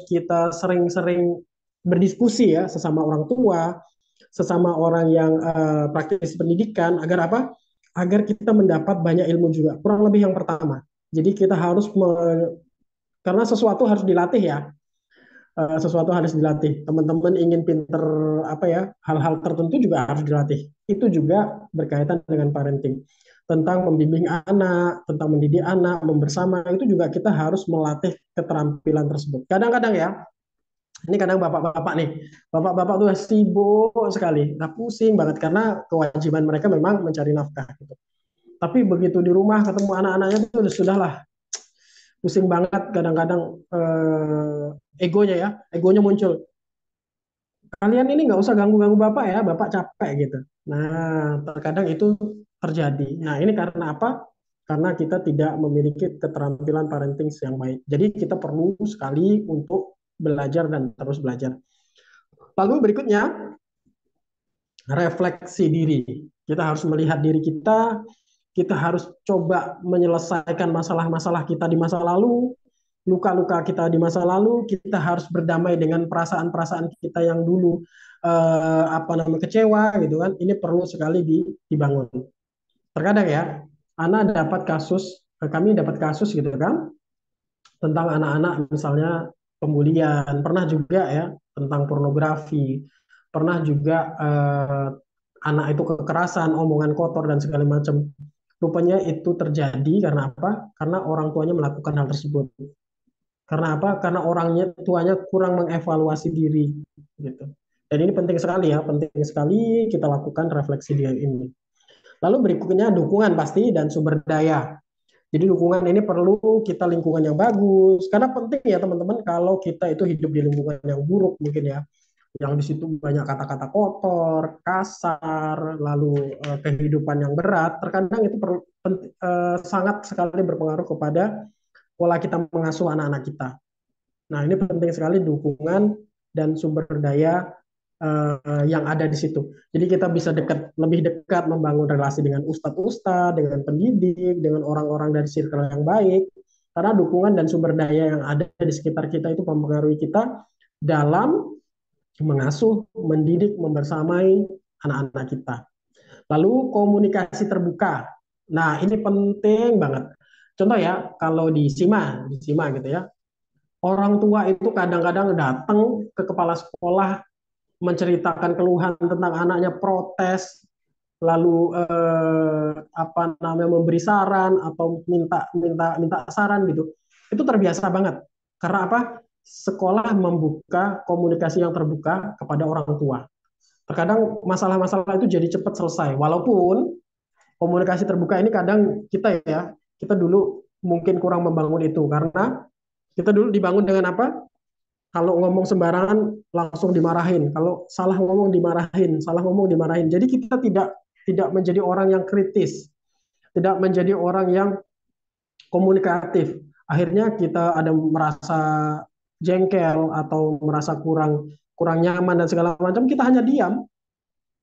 kita sering-sering berdiskusi ya sesama orang tua, sesama orang yang praktis pendidikan agar apa? Agar kita mendapat banyak ilmu juga. Kurang lebih yang pertama. Jadi kita harus karena sesuatu harus dilatih ya. Sesuatu harus dilatih. Teman-teman ingin pinter apa ya, hal-hal tertentu juga harus dilatih. Itu juga berkaitan dengan parenting. Tentang membimbing anak, tentang mendidik anak, membersama, itu juga kita harus melatih keterampilan tersebut. Kadang-kadang ya, Ini kadang bapak-bapak nih, bapak-bapak tuh sibuk sekali, nah pusing banget karena kewajiban mereka memang mencari nafkah gitu. Tapi begitu di rumah ketemu anak-anaknya itu sudahlah, pusing banget kadang-kadang, egonya ya, egonya muncul. Kalian ini nggak usah ganggu-ganggu bapak ya, bapak capek gitu. Nah, terkadang itu terjadi. Nah, ini karena apa? Karena kita tidak memiliki keterampilan parenting yang baik. Jadi kita perlu sekali untuk belajar dan terus belajar. Lalu berikutnya, refleksi diri. Kita harus melihat diri kita harus coba menyelesaikan masalah-masalah kita di masa lalu, luka-luka kita di masa lalu, kita harus berdamai dengan perasaan-perasaan kita yang dulu kecewa gitu kan. Ini perlu sekali dibangun. Terkadang ya, kami dapat kasus gitu kan tentang anak-anak misalnya pembulian, pernah juga ya tentang pornografi, pernah juga anak itu kekerasan, omongan kotor dan segala macam. Rupanya itu terjadi karena apa? Karena orang tuanya melakukan hal tersebut. Karena apa? Karena orangnya tuanya kurang mengevaluasi diri gitu. Dan ini penting sekali ya, penting sekali kita lakukan refleksi diri ini. Lalu berikutnya dukungan pasti dan sumber daya. Jadi dukungan ini perlu kita lingkungan yang bagus. Karena penting ya teman-teman kalau kita itu hidup di lingkungan yang buruk mungkin ya. Yang di situ banyak kata-kata kotor, kasar, lalu kehidupan yang berat. Terkadang itu sangat sekali berpengaruh kepada pola kita mengasuh anak-anak kita. Nah, ini penting sekali dukungan dan sumber daya yang ada di situ. Jadi kita bisa lebih dekat membangun relasi dengan ustadz-ustadz, dengan pendidik, dengan orang-orang dari circle yang baik. Karena dukungan dan sumber daya yang ada di sekitar kita itu mempengaruhi kita dalam mengasuh, mendidik, membersamai anak-anak kita. Lalu komunikasi terbuka. Nah, ini penting banget. Contoh ya, kalau di SIMA gitu ya, orang tua itu kadang-kadang datang ke kepala sekolah menceritakan keluhan tentang anaknya, protes, lalu memberi saran atau minta minta minta saran gitu. Itu terbiasa banget. Karena apa? Sekolah membuka komunikasi yang terbuka kepada orang tua. Terkadang masalah-masalah itu jadi cepat selesai. Walaupun komunikasi terbuka ini kadang kita dulu mungkin kurang membangun itu karena kita dulu dibangun dengan apa? Kalau ngomong sembarangan langsung dimarahin, kalau salah ngomong dimarahin, salah ngomong dimarahin. Jadi kita tidak tidak menjadi orang yang kritis, tidak menjadi orang yang komunikatif. Akhirnya kita ada merasa jengkel atau merasa kurang kurang nyaman dan segala macam, kita hanya diam.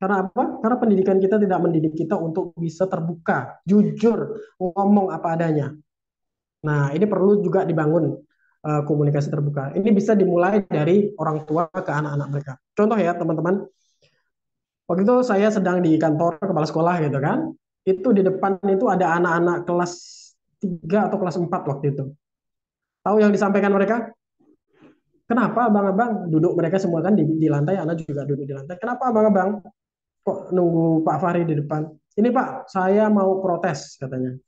Karena apa? Karena pendidikan kita tidak mendidik kita untuk bisa terbuka, jujur, ngomong apa adanya. Nah, ini perlu juga dibangun komunikasi terbuka. Ini bisa dimulai dari orang tua ke anak-anak mereka. Contoh ya, teman-teman. Waktu itu saya sedang di kantor kepala sekolah gitu kan. Itu di depan itu ada anak-anak kelas 3 atau kelas 4 waktu itu. Tahu yang disampaikan mereka? Kenapa abang-abang duduk mereka semua kan di lantai, anak juga duduk di lantai. Kenapa abang-abang kok nunggu Pak Fahri di depan? Ini Pak, saya mau protes katanya.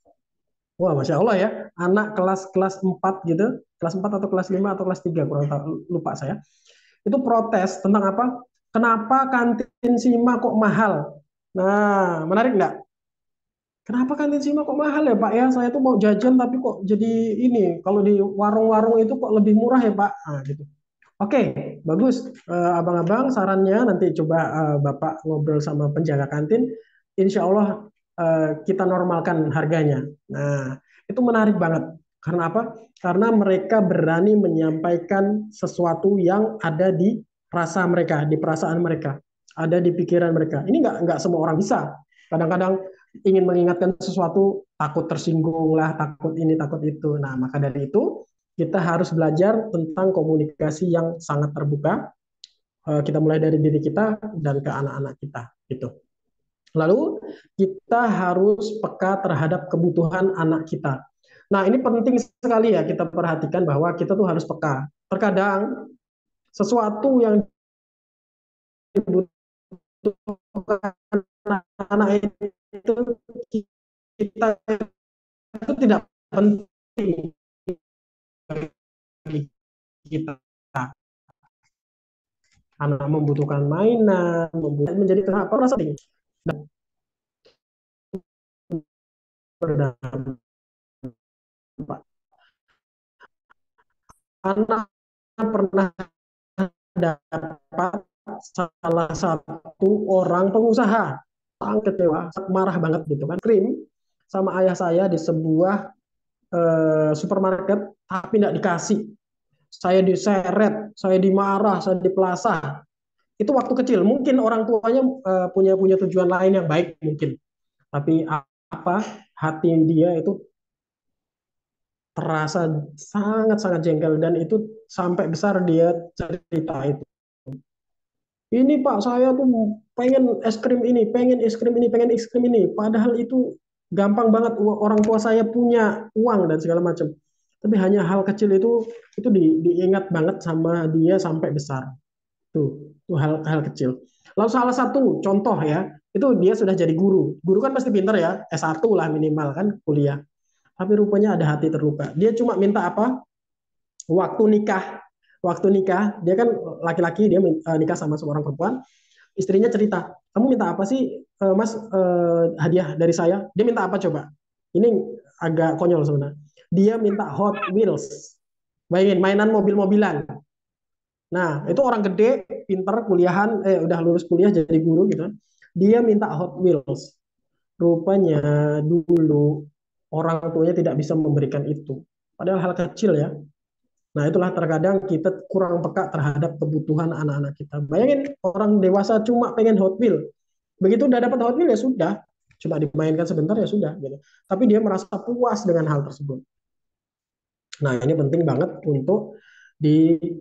Wah, Masya Allah ya, anak kelas 4 gitu, kelas 4 atau kelas 5 atau kelas 3, kurang tahu, lupa saya. Itu protes tentang apa? Kenapa kantin Sima kok mahal? Nah, menarik nggak? Kenapa kantin Sima kok mahal ya Pak ya? Saya tuh mau jajan tapi kok jadi ini, kalau di warung-warung itu kok lebih murah ya Pak? Nah, gitu. Oke, bagus. Abang-abang sarannya nanti coba Bapak ngobrol sama penjaga kantin. Insya Allah kita normalkan harganya. Nah, itu menarik banget. Karena apa? Karena mereka berani menyampaikan sesuatu yang ada di rasa mereka, di perasaan mereka, ada di pikiran mereka. Ini nggak semua orang bisa. Kadang-kadang ingin mengingatkan sesuatu, takut tersinggung lah, takut ini, takut itu. Nah, maka dari itu kita harus belajar tentang komunikasi yang sangat terbuka. Kita mulai dari diri kita dan ke anak-anak kita. Gitu. Lalu kita harus peka terhadap kebutuhan anak kita. Nah, ini penting sekali ya kita perhatikan bahwa kita tuh harus peka. Terkadang sesuatu yang dibutuhkan anak-anak itu kita itu tidak penting bagi kita. Anak membutuhkan mainan, menjadi kenapa merasa penting. Dan berdampak. Anak pernah dapat salah satu orang pengusaha sangat kecewa, marah banget gitu kan, krim sama ayah saya di sebuah supermarket, tapi tidak dikasih. Saya diseret, saya dimarah, saya dipelasah. Itu waktu kecil. Mungkin orang tuanya punya punya tujuan lain yang baik mungkin. Tapi apa hati dia itu terasa sangat-sangat jengkel dan itu sampai besar dia cerita itu. Ini Pak, saya tuh pengen es krim ini, pengen es krim ini, pengen es krim ini. Padahal itu gampang banget orang tua saya punya uang dan segala macam. Tapi hanya hal kecil itu diingat banget sama dia sampai besar. Tuh hal-hal kecil. Lalu salah satu contoh ya, itu dia sudah jadi guru. Guru kan pasti pintar ya, S1 lah minimal kan kuliah. Tapi rupanya ada hati terluka. Dia cuma minta apa? Waktu nikah. Waktu nikah, dia kan laki-laki, dia nikah sama seorang perempuan. Istrinya cerita, kamu minta apa sih, Mas, hadiah dari saya? Dia minta apa coba? Ini agak konyol sebenarnya. Dia minta Hot Wheels. Bayangin, mainan mobil-mobilan. Nah, itu orang gede, pinter, kuliahan, udah lulus kuliah jadi guru gitu. Dia minta Hot Wheels. Rupanya dulu orang tuanya tidak bisa memberikan itu. Padahal hal kecil ya. Nah, itulah terkadang kita kurang peka terhadap kebutuhan anak-anak kita. Bayangin orang dewasa cuma pengen Hot Wheels. Begitu udah dapat Hot Wheels ya sudah, cuma dimainkan sebentar ya sudah gitu. Tapi dia merasa puas dengan hal tersebut. Nah, ini penting banget untuk diketahui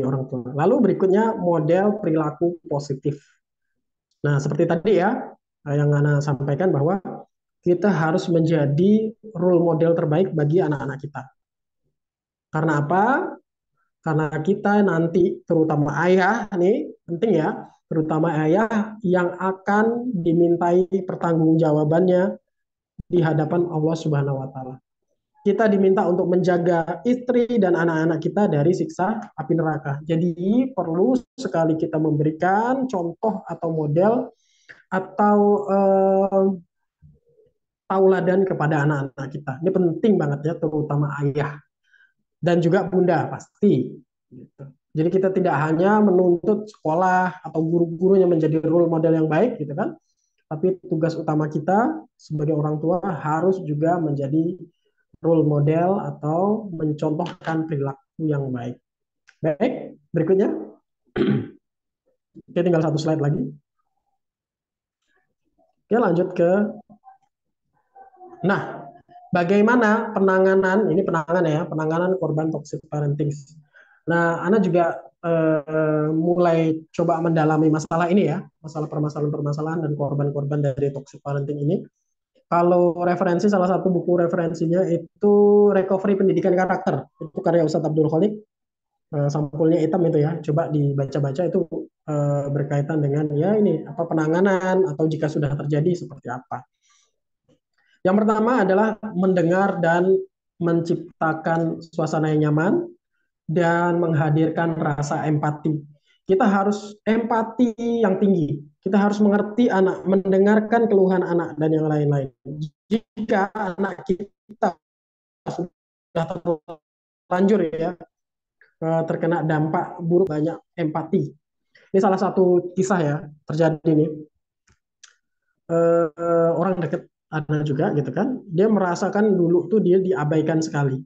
orang tua. Lalu berikutnya model perilaku positif. Nah, seperti tadi ya, yang Ana sampaikan bahwa kita harus menjadi role model terbaik bagi anak-anak kita. Karena apa? Karena kita nanti, terutama ayah nih, penting ya, terutama ayah yang akan dimintai pertanggungjawabannya di hadapan Allah Subhanahu wa Ta'ala. Kita diminta untuk menjaga istri dan anak-anak kita dari siksa api neraka. Jadi perlu sekali kita memberikan contoh atau model atau tauladan kepada anak-anak kita. Ini penting banget ya, terutama ayah dan juga bunda pasti. Jadi kita tidak hanya menuntut sekolah atau guru-gurunya menjadi role model yang baik, gitu kan? Tapi tugas utama kita sebagai orang tua harus juga menjadi role model atau mencontohkan perilaku yang baik. Baik, berikutnya. Oke, tinggal satu slide lagi. Oke, lanjut ke. Nah, bagaimana penanganan, ini penanganan ya, penanganan korban toxic parenting. Nah, Ana juga mulai coba mendalami masalah ini ya, masalah permasalahan-permasalahan dan korban-korban dari toxic parenting ini. Kalau referensi, salah satu buku referensinya itu Recovery Pendidikan Karakter. Itu karya Ustadz Abdul Khalik. Sampulnya hitam itu ya. Coba dibaca-baca itu berkaitan dengan ya ini apa penanganan atau jika sudah terjadi seperti apa. Yang pertama adalah mendengar dan menciptakan suasana yang nyaman dan menghadirkan rasa empati. Kita harus empati yang tinggi. Kita harus mengerti anak, mendengarkan keluhan anak dan yang lain-lain. Jika anak kita sudah terlanjur ya terkena dampak buruk, banyak empati. Ini salah satu kisah ya terjadi nih. Orang dekat ada juga gitu kan. Dia merasakan dulu tuh dia diabaikan sekali.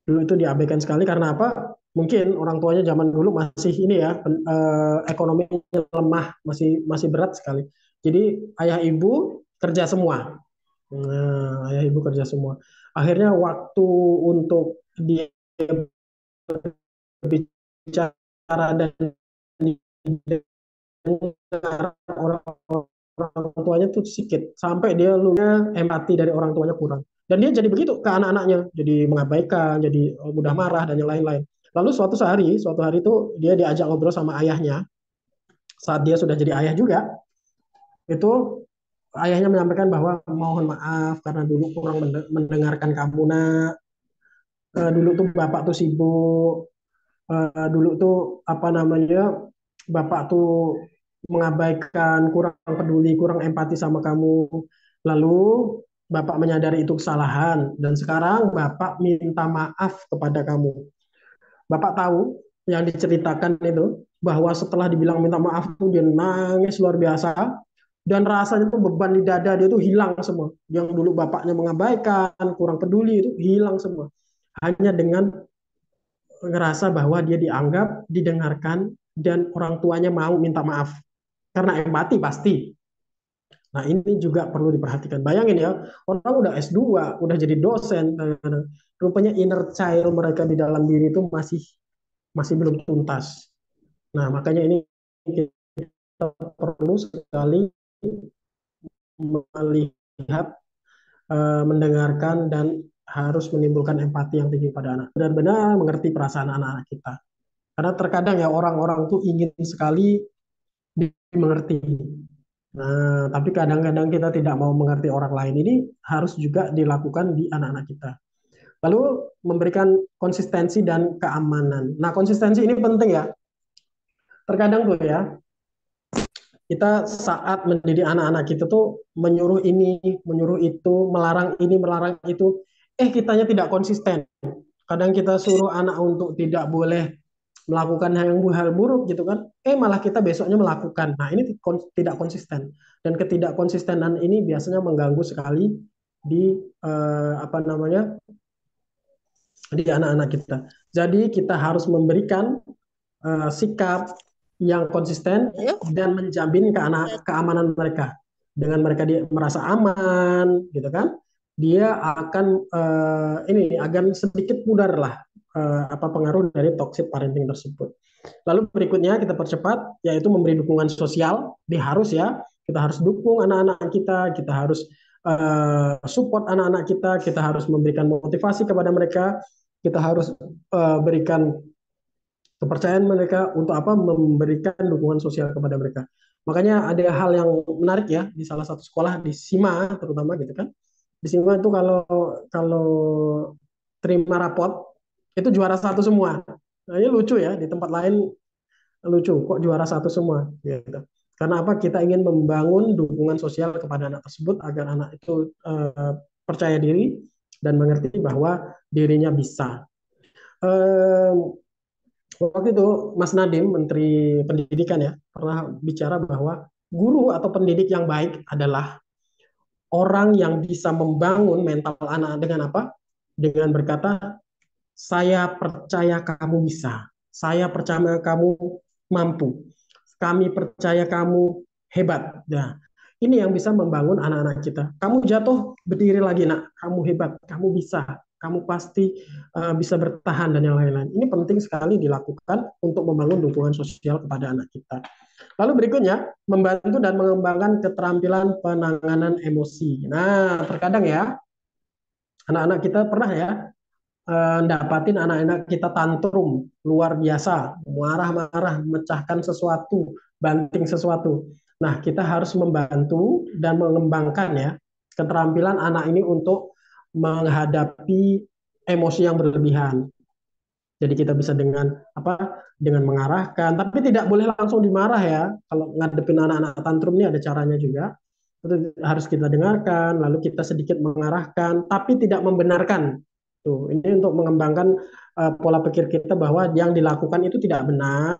Dulu itu diabaikan sekali karena apa? Mungkin orang tuanya zaman dulu masih ini ya, ekonomi lemah, masih berat sekali. Jadi ayah ibu kerja semua. Nah, ayah ibu kerja semua. Akhirnya waktu untuk dia bicara dan orang tuanya tuh sedikit sampai dia lunya empati dari orang tuanya kurang. Dan dia jadi begitu ke anak-anaknya, jadi mengabaikan, jadi mudah marah dan yang lain-lain. Lalu suatu hari itu dia diajak ngobrol sama ayahnya. Saat dia sudah jadi ayah juga, itu ayahnya menyampaikan bahwa mohon maaf karena dulu kurang mendengarkan kamu nak. Dulu tuh bapak tuh sibuk, dulu tuh apa namanya, bapak tuh mengabaikan, kurang peduli, kurang empati sama kamu. Lalu bapak menyadari itu kesalahan dan sekarang bapak minta maaf kepada kamu. Bapak tahu yang diceritakan itu bahwa setelah dibilang minta maaf tuh dia nangis luar biasa dan rasanya tuh beban di dada dia tuh hilang semua. Yang dulu bapaknya mengabaikan, kurang peduli itu hilang semua. Hanya dengan ngerasa bahwa dia dianggap, didengarkan, dan orang tuanya mau minta maaf. Karena empati pasti. Nah ini juga perlu diperhatikan. Bayangin ya, orang udah S2, udah jadi dosen, rupanya inner child mereka di dalam diri itu masih masih belum tuntas. Nah makanya ini kita perlu sekali melihat, mendengarkan, dan harus menimbulkan empati yang tinggi pada anak. Benar-benar mengerti perasaan anak-anak kita. Karena terkadang ya orang-orang tuh ingin sekali dimengerti. Nah, tapi kadang-kadang kita tidak mau mengerti orang lain. Ini harus juga dilakukan di anak-anak kita. Lalu memberikan konsistensi dan keamanan. Nah, konsistensi ini penting ya. Terkadang tuh ya, kita saat mendidik anak-anak kita tuh menyuruh ini, menyuruh itu, melarang ini, melarang itu. Kitanya tidak konsisten. Kadang kita suruh anak untuk tidak boleh melakukan hal buruk gitu kan, malah kita besoknya melakukan. Nah ini tidak konsisten, dan ketidakkonsistenan ini biasanya mengganggu sekali di apa namanya, di anak-anak kita. Jadi kita harus memberikan sikap yang konsisten dan menjamin keamanan mereka. Dengan mereka merasa aman gitu kan, dia akan ini akan sedikit pudar lah apa pengaruh dari toxic parenting tersebut. Lalu berikutnya kita percepat, yaitu memberi dukungan sosial. Kita harus dukung anak-anak kita harus support anak-anak kita harus memberikan motivasi kepada mereka, kita harus berikan kepercayaan mereka untuk apa, memberikan dukungan sosial kepada mereka. Makanya ada hal yang menarik ya di salah satu sekolah di Sima terutama gitu kan. Di Sima itu kalau kalau terima rapot itu juara satu semua. Nah, ini lucu ya, di tempat lain lucu kok juara satu semua gitu. Karena apa? Kita ingin membangun dukungan sosial kepada anak tersebut agar anak itu percaya diri dan mengerti bahwa dirinya bisa. Waktu itu Mas Nadiem, Menteri Pendidikan ya, pernah bicara bahwa guru atau pendidik yang baik adalah orang yang bisa membangun mental anak dengan apa? Dengan berkata, saya percaya kamu bisa, saya percaya kamu mampu, kami percaya kamu hebat. Nah, ini yang bisa membangun anak-anak kita. Kamu jatuh, berdiri lagi nak, kamu hebat, kamu bisa, kamu pasti bisa bertahan dan yang lain-lain. Ini penting sekali dilakukan untuk membangun dukungan sosial kepada anak kita. Lalu berikutnya, membantu dan mengembangkan keterampilan penanganan emosi. Nah, terkadang ya, anak-anak kita pernah ya dapatin anak-anak kita tantrum luar biasa, marah-marah, memecahkan sesuatu, banting sesuatu. Nah, kita harus membantu dan mengembangkan ya keterampilan anak ini untuk menghadapi emosi yang berlebihan. Jadi kita bisa dengan apa? Dengan mengarahkan, tapi tidak boleh langsung dimarah ya. Kalau ngadepin anak-anak tantrum ini ada caranya juga. Itu harus kita dengarkan, lalu kita sedikit mengarahkan, tapi tidak membenarkan. Tuh, ini untuk mengembangkan pola pikir kita bahwa yang dilakukan itu tidak benar,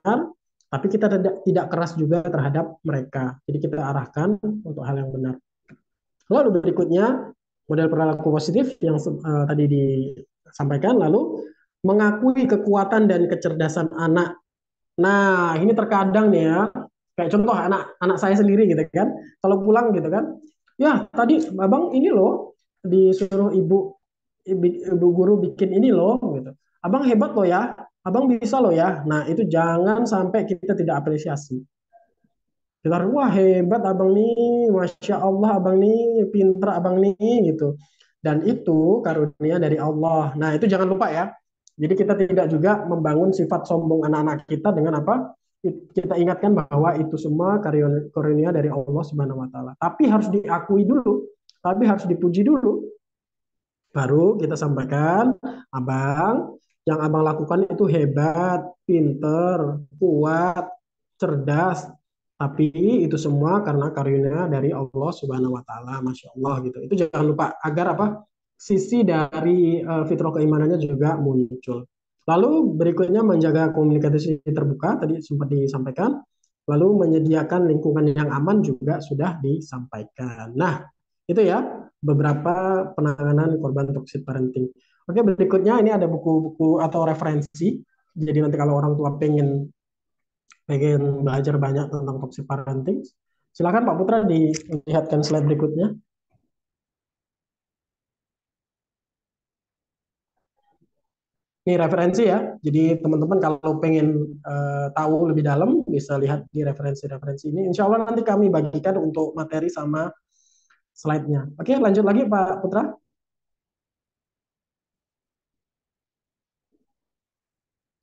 tapi kita tidak keras juga terhadap mereka. Jadi kita arahkan untuk hal yang benar. Lalu berikutnya model perilaku positif yang tadi disampaikan, lalu mengakui kekuatan dan kecerdasan anak. Nah, ini terkadang nih ya, kayak contoh anak saya sendiri gitu kan, kalau pulang gitu kan, ya tadi abang ini loh disuruh ibu guru bikin ini loh gitu. Abang hebat loh ya, abang bisa loh ya. Nah, itu jangan sampai kita tidak apresiasi. Kita wah hebat abang nih, masya Allah abang nih, pinter abang nih gitu. Dan itu karunia dari Allah. Nah itu jangan lupa ya. Jadi kita tidak juga membangun sifat sombong anak-anak kita dengan apa? Kita ingatkan bahwa itu semua karunia dari Allah Subhanahu Wa Taala. Tapi harus diakui dulu, tapi harus dipuji dulu. Baru kita sampaikan, abang, yang abang lakukan itu hebat, pinter, kuat, cerdas, tapi itu semua karena karunia dari Allah Subhanahu wa taala, Masya Allah gitu. Itu jangan lupa agar apa? Sisi dari fitrah keimanannya juga muncul. Lalu berikutnya menjaga komunikasi terbuka tadi sempat disampaikan. Lalu menyediakan lingkungan yang aman juga sudah disampaikan. Nah, itu ya beberapa penanganan korban toxic parenting. Oke, berikutnya ini ada buku-buku atau referensi. Jadi nanti kalau orang tua pengen pengen belajar banyak tentang toxic parenting, silakan Pak Putra dilihatkan slide berikutnya. Ini referensi ya. Jadi teman-teman kalau pengen tahu lebih dalam bisa lihat di referensi-referensi ini. Insya Allah nanti kami bagikan untuk materi sama slide-nya. Oke, lanjut lagi Pak Putra.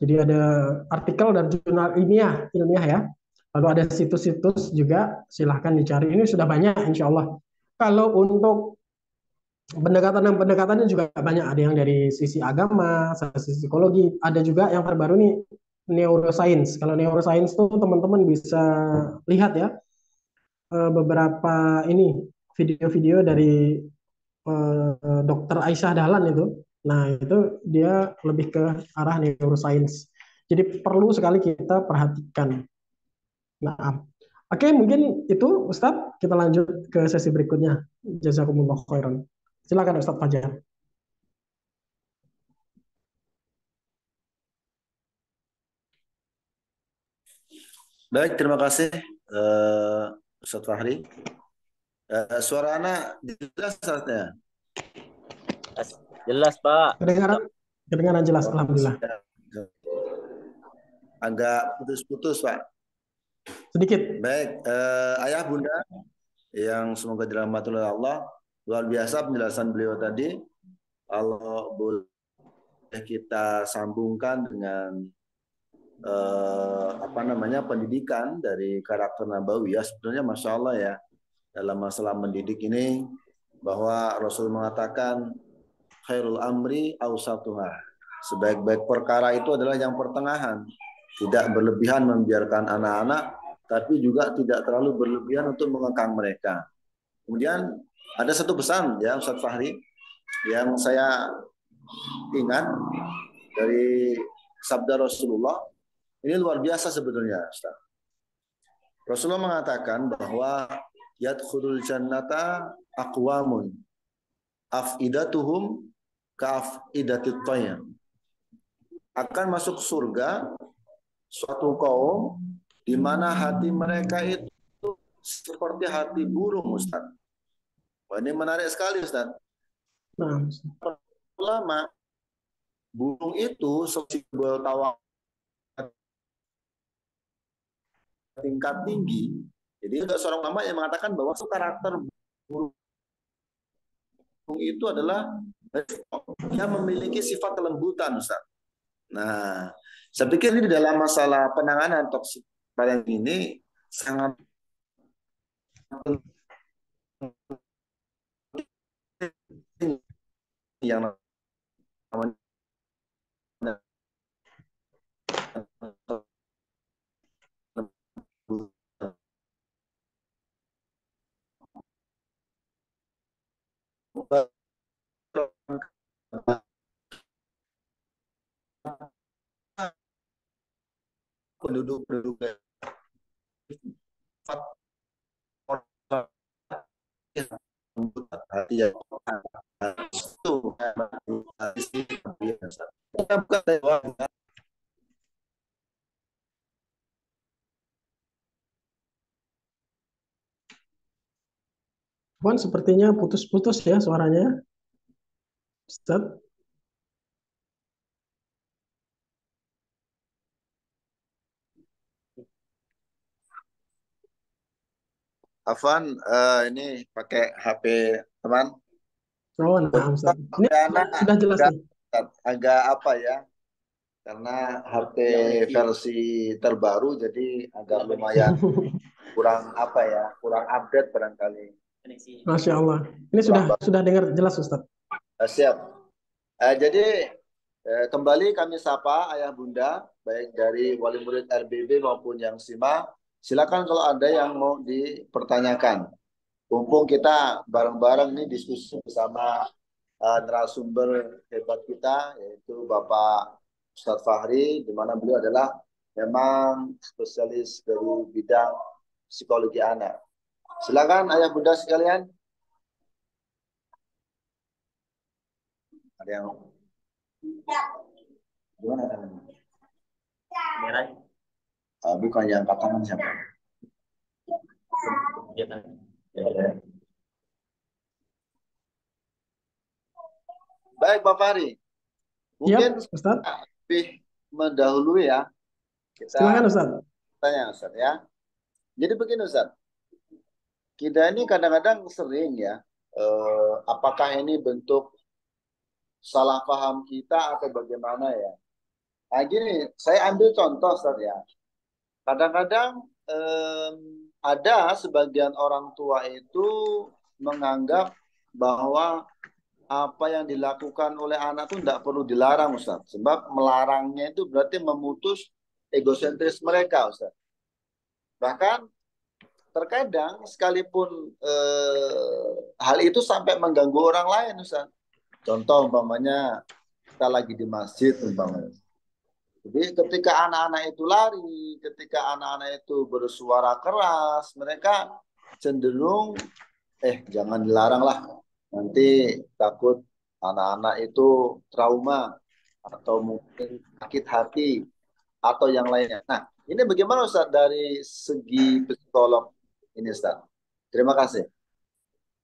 Jadi ada artikel dan jurnal ilmiah ya. Lalu ada situs-situs juga, silahkan dicari. Ini sudah banyak insya Allah. Kalau untuk pendekatannya juga banyak. Ada yang dari sisi agama, sisi psikologi. Ada juga yang terbaru nih, neuroscience. Kalau neuroscience tuh teman-teman bisa lihat ya, beberapa ini video-video dari Dokter Aisyah Dahlan itu. Nah, itu dia lebih ke arah neuroscience. Jadi perlu sekali kita perhatikan. Nah, oke, mungkin itu Ustadz. Kita lanjut ke sesi berikutnya. Jazakumullah khairan. Silakan Ustadz Fajar. Baik, terima kasih Ustadz Fahri. Suara anak jelas saatnya. Jelas, Pak. Kedengaran jelas, alhamdulillah. Agak putus-putus, Pak. Sedikit. Baik, ayah bunda yang semoga dirahmati oleh Allah, luar biasa penjelasan beliau tadi. Kalau boleh kita sambungkan dengan pendidikan dari karakter Nabawi ya, sebenarnya Masya Allah ya, dalam masalah mendidik ini, bahwa Rasul mengatakan khairul amri awsatuha, sebaik-baik perkara itu adalah yang pertengahan, tidak berlebihan membiarkan anak-anak, tapi juga tidak terlalu berlebihan untuk mengekang mereka. Kemudian ada satu pesan ya Ustadz Fahri yang saya ingat dari sabda Rasulullah. Ini luar biasa sebetulnya, Ustaz. Rasulullah mengatakan bahwa yadkhulul jannata aqwamun afidatuhum ka'afidatit tayr. Akan masuk surga suatu kaum di mana hati mereka itu seperti hati burung, Ustaz. Wah, ini menarik sekali, Ustaz. Ulama, burung itu simbol tawakal tingkat tinggi. Jadi ada seorang ulama yang mengatakan bahwa karakter burung itu adalah yang memiliki sifat kelembutan, Ustaz. Nah, saya pikir ini di dalam masalah penanganan toksik parenting ini sangat penting yang namanya penduduk Wan, sepertinya putus-putus ya suaranya, Ustaz. Afwan, ini pakai HP teman. Oh, nah, Ustaz. Ini sudah jelas nih. Agak apa ya? Karena HP versi terbaru jadi agak lumayan kurang apa ya? Kurang update barangkali. Masya Allah. Ini sudah dengar jelas Ustaz. Siap. Jadi Kembali kami sapa ayah bunda, baik dari wali murid RBB maupun yang SIMA. Silakan kalau ada yang mau dipertanyakan. Mumpung kita bareng-bareng nih diskusi bersama narasumber hebat kita, yaitu Bapak Ustadz Fahri, di mana beliau adalah memang spesialis dari bidang psikologi anak. Silakan ayah bunda sekalian. Ada yang gimana? Merah. Bukan yang angkat tangan siapa? Ya. Baik Pak Fahri, mungkin Siap, Ustaz. lebih mendahului ya. Silakan, Kita Ustaz. tanya Ustaz ya. Jadi begini Ustaz, kita ini kadang-kadang sering ya, apakah ini bentuk salah paham kita atau bagaimana ya? Nah gini, saya ambil contoh Ustaz ya. Kadang-kadang ada sebagian orang tua itu menganggap bahwa apa yang dilakukan oleh anak itu tidak perlu dilarang Ustaz. Sebab melarangnya itu berarti memutus egosentris mereka Ustaz. Bahkan terkadang sekalipun hal itu sampai mengganggu orang lain Ustaz. Contoh umpamanya kita lagi di masjid umpamanya. Jadi ketika anak-anak itu lari, ketika anak-anak itu bersuara keras, mereka cenderung jangan dilarang lah. Nanti takut anak-anak itu trauma atau mungkin sakit hati atau yang lainnya. Nah, ini bagaimana Ustaz dari segi psikolog ini Ustaz? Terima kasih.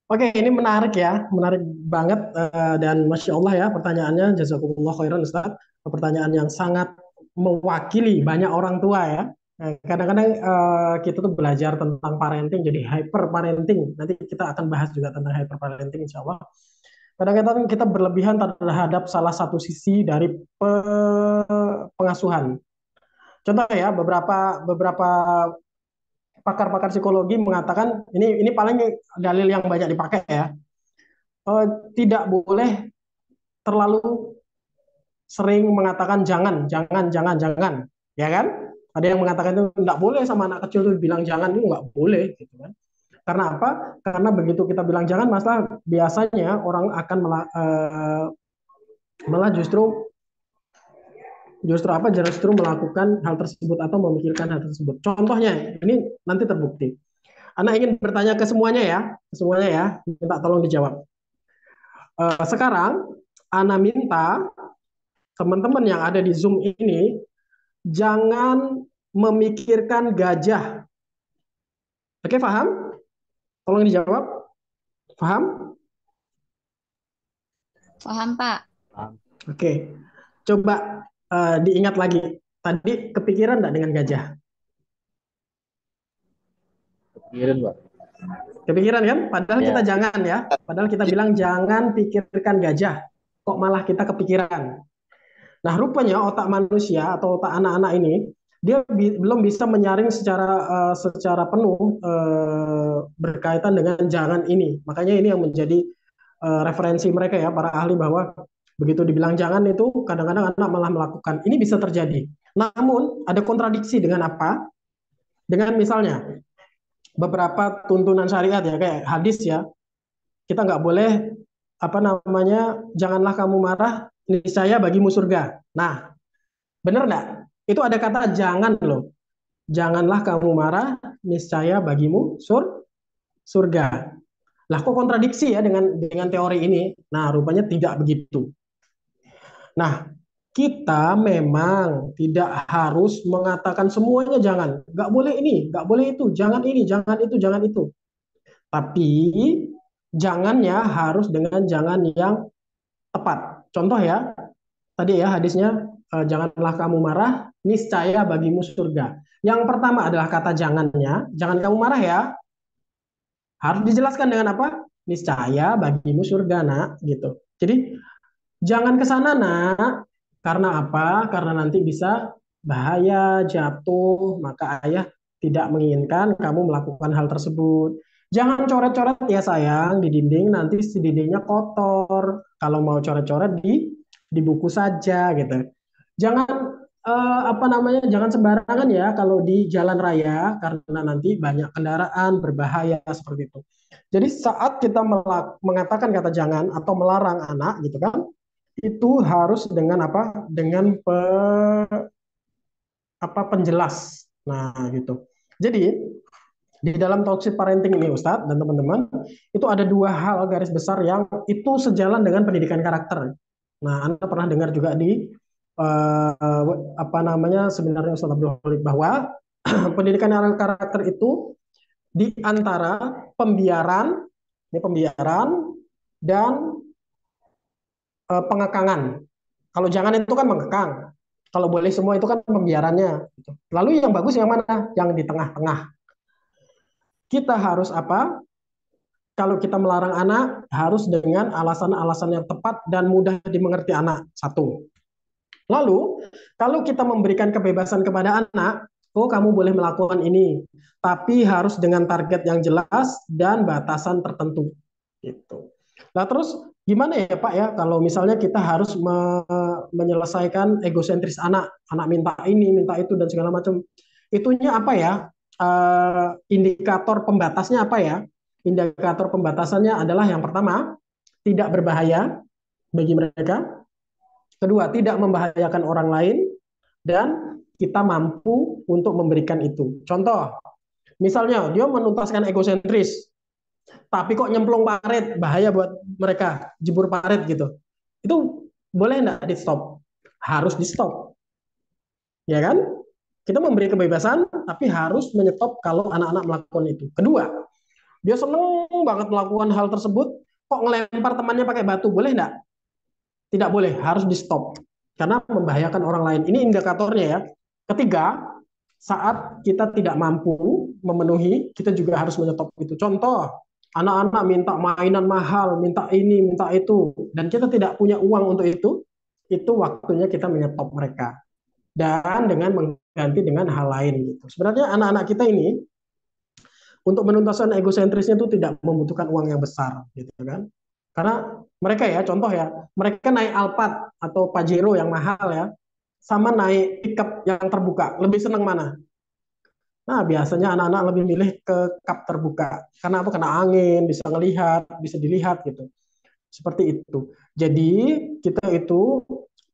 Oke, ini menarik ya, menarik banget dan Masya Allah ya pertanyaannya, jazakumullah khairan Ustaz. Pertanyaan yang sangat mewakili banyak orang tua ya. Kadang-kadang kita tuh belajar tentang parenting jadi hyper parenting. Nanti kita akan bahas juga tentang hyper parenting insya Allah. Kadang-kadang kita berlebihan terhadap salah satu sisi dari pengasuhan. Contoh ya, beberapa pakar-pakar psikologi mengatakan ini paling dalil yang banyak dipakai ya. Tidak boleh terlalu sering mengatakan jangan, ya kan? Ada yang mengatakan itu nggak boleh sama anak kecil tuh bilang jangan itu nggak boleh, gitu kan? Karena apa? Karena begitu kita bilang jangan, masalah biasanya orang akan malah justru melakukan hal tersebut atau memikirkan hal tersebut. Contohnya ini nanti terbukti. Anak ingin bertanya ke semuanya ya, minta tolong dijawab. Sekarang Ana minta teman-teman yang ada di Zoom ini jangan memikirkan gajah. Oke, paham? Tolong dijawab. Paham? Paham, Pak. Oke. Coba diingat lagi. Tadi kepikiran enggak dengan gajah? Kepikiran, Pak. Kepikiran kan? Padahal kita jangan ya. Padahal kita bilang jangan pikirkan gajah. Kok malah kita kepikiran? Nah, rupanya otak manusia atau otak anak-anak ini dia belum bisa menyaring secara penuh berkaitan dengan jangan ini. Makanya ini yang menjadi referensi mereka ya, para ahli, bahwa begitu dibilang jangan itu kadang-kadang anak malah melakukan. Ini bisa terjadi. Namun ada kontradiksi dengan apa? Dengan misalnya beberapa tuntunan syariat ya, kayak hadis ya. Kita nggak boleh janganlah kamu marah, niscaya bagimu surga. Nah, benar nggak? Itu ada kata jangan loh. Janganlah kamu marah, niscaya bagimu surga. Lah kok kontradiksi ya dengan teori ini? Nah, rupanya tidak begitu. Nah, kita memang tidak harus mengatakan semuanya jangan. Nggak boleh ini, nggak boleh itu, jangan ini, jangan itu, jangan itu. Tapi jangannya harus dengan jangan yang tepat. Contoh ya, tadi ya hadisnya, janganlah kamu marah, niscaya bagimu surga. Yang pertama adalah kata jangannya, jangan kamu marah ya. Harus dijelaskan dengan apa? Niscaya bagimu surga, nak, gitu. Jadi jangan ke sana, nak. Karena apa? Karena nanti bisa bahaya, jatuh, maka ayah tidak menginginkan kamu melakukan hal tersebut. Jangan coret-coret ya sayang di dinding, nanti si dindingnya kotor. Kalau mau coret-coret di di buku saja gitu. Jangan jangan sembarangan ya kalau di jalan raya karena nanti banyak kendaraan berbahaya seperti itu. Jadi saat kita mengatakan kata jangan atau melarang anak gitu kan, itu harus dengan apa? Dengan penjelas. Nah, gitu. Jadi di dalam toxic parenting ini Ustadz dan teman-teman, itu ada dua hal garis besar yang itu sejalan dengan pendidikan karakter. Nah, Anda pernah dengar juga di sebenarnya Ustadz Abdul Khalid bahwa pendidikan karakter itu di antara pembiaran dan pengekangan. Kalau jangan itu kan mengekang. Kalau boleh semua itu kan pembiarannya. Lalu yang bagus yang mana? Yang di tengah-tengah. Kita harus apa? Kalau kita melarang anak, harus dengan alasan-alasan yang tepat dan mudah dimengerti anak. Satu. Lalu, kalau kita memberikan kebebasan kepada anak, oh kamu boleh melakukan ini, tapi harus dengan target yang jelas dan batasan tertentu. Gitu. Nah terus gimana ya Pak ya kalau misalnya kita harus menyelesaikan egosentris anak, anak minta ini, minta itu dan segala macam. Itunya apa ya? Indikator pembatasnya apa ya? Indikator pembatasannya adalah yang pertama, tidak berbahaya bagi mereka. Kedua, tidak membahayakan orang lain. Dan kita mampu untuk memberikan itu. Contoh, misalnya dia menuntaskan egosentris, tapi kok nyemplung parit, bahaya buat mereka, jebur parit gitu. Itu boleh enggak di stop? Harus di stop. Ya kan? Kita memberi kebebasan, tapi harus menyetop kalau anak-anak melakukan itu. Kedua, dia seneng banget melakukan hal tersebut, kok ngelempar temannya pakai batu, boleh enggak? Tidak boleh, harus di stop. Karena membahayakan orang lain. Ini indikatornya ya. Ketiga, saat kita tidak mampu memenuhi, kita juga harus menyetop itu. Contoh, anak-anak minta mainan mahal, minta ini, minta itu, dan kita tidak punya uang untuk itu waktunya kita menyetop mereka. Dan dengan mengganti dengan hal lain gitu. Sebenarnya anak-anak kita ini untuk menuntaskan egosentrisnya itu tidak membutuhkan uang yang besar gitu kan. Karena mereka ya contoh ya, mereka naik Alphard atau Pajero yang mahal ya, sama naik pickup yang terbuka, lebih senang mana? Nah, biasanya anak-anak lebih milih ke kap terbuka. Karena apa? Kena angin, bisa ngelihat, bisa dilihat gitu. Seperti itu. Jadi, kita itu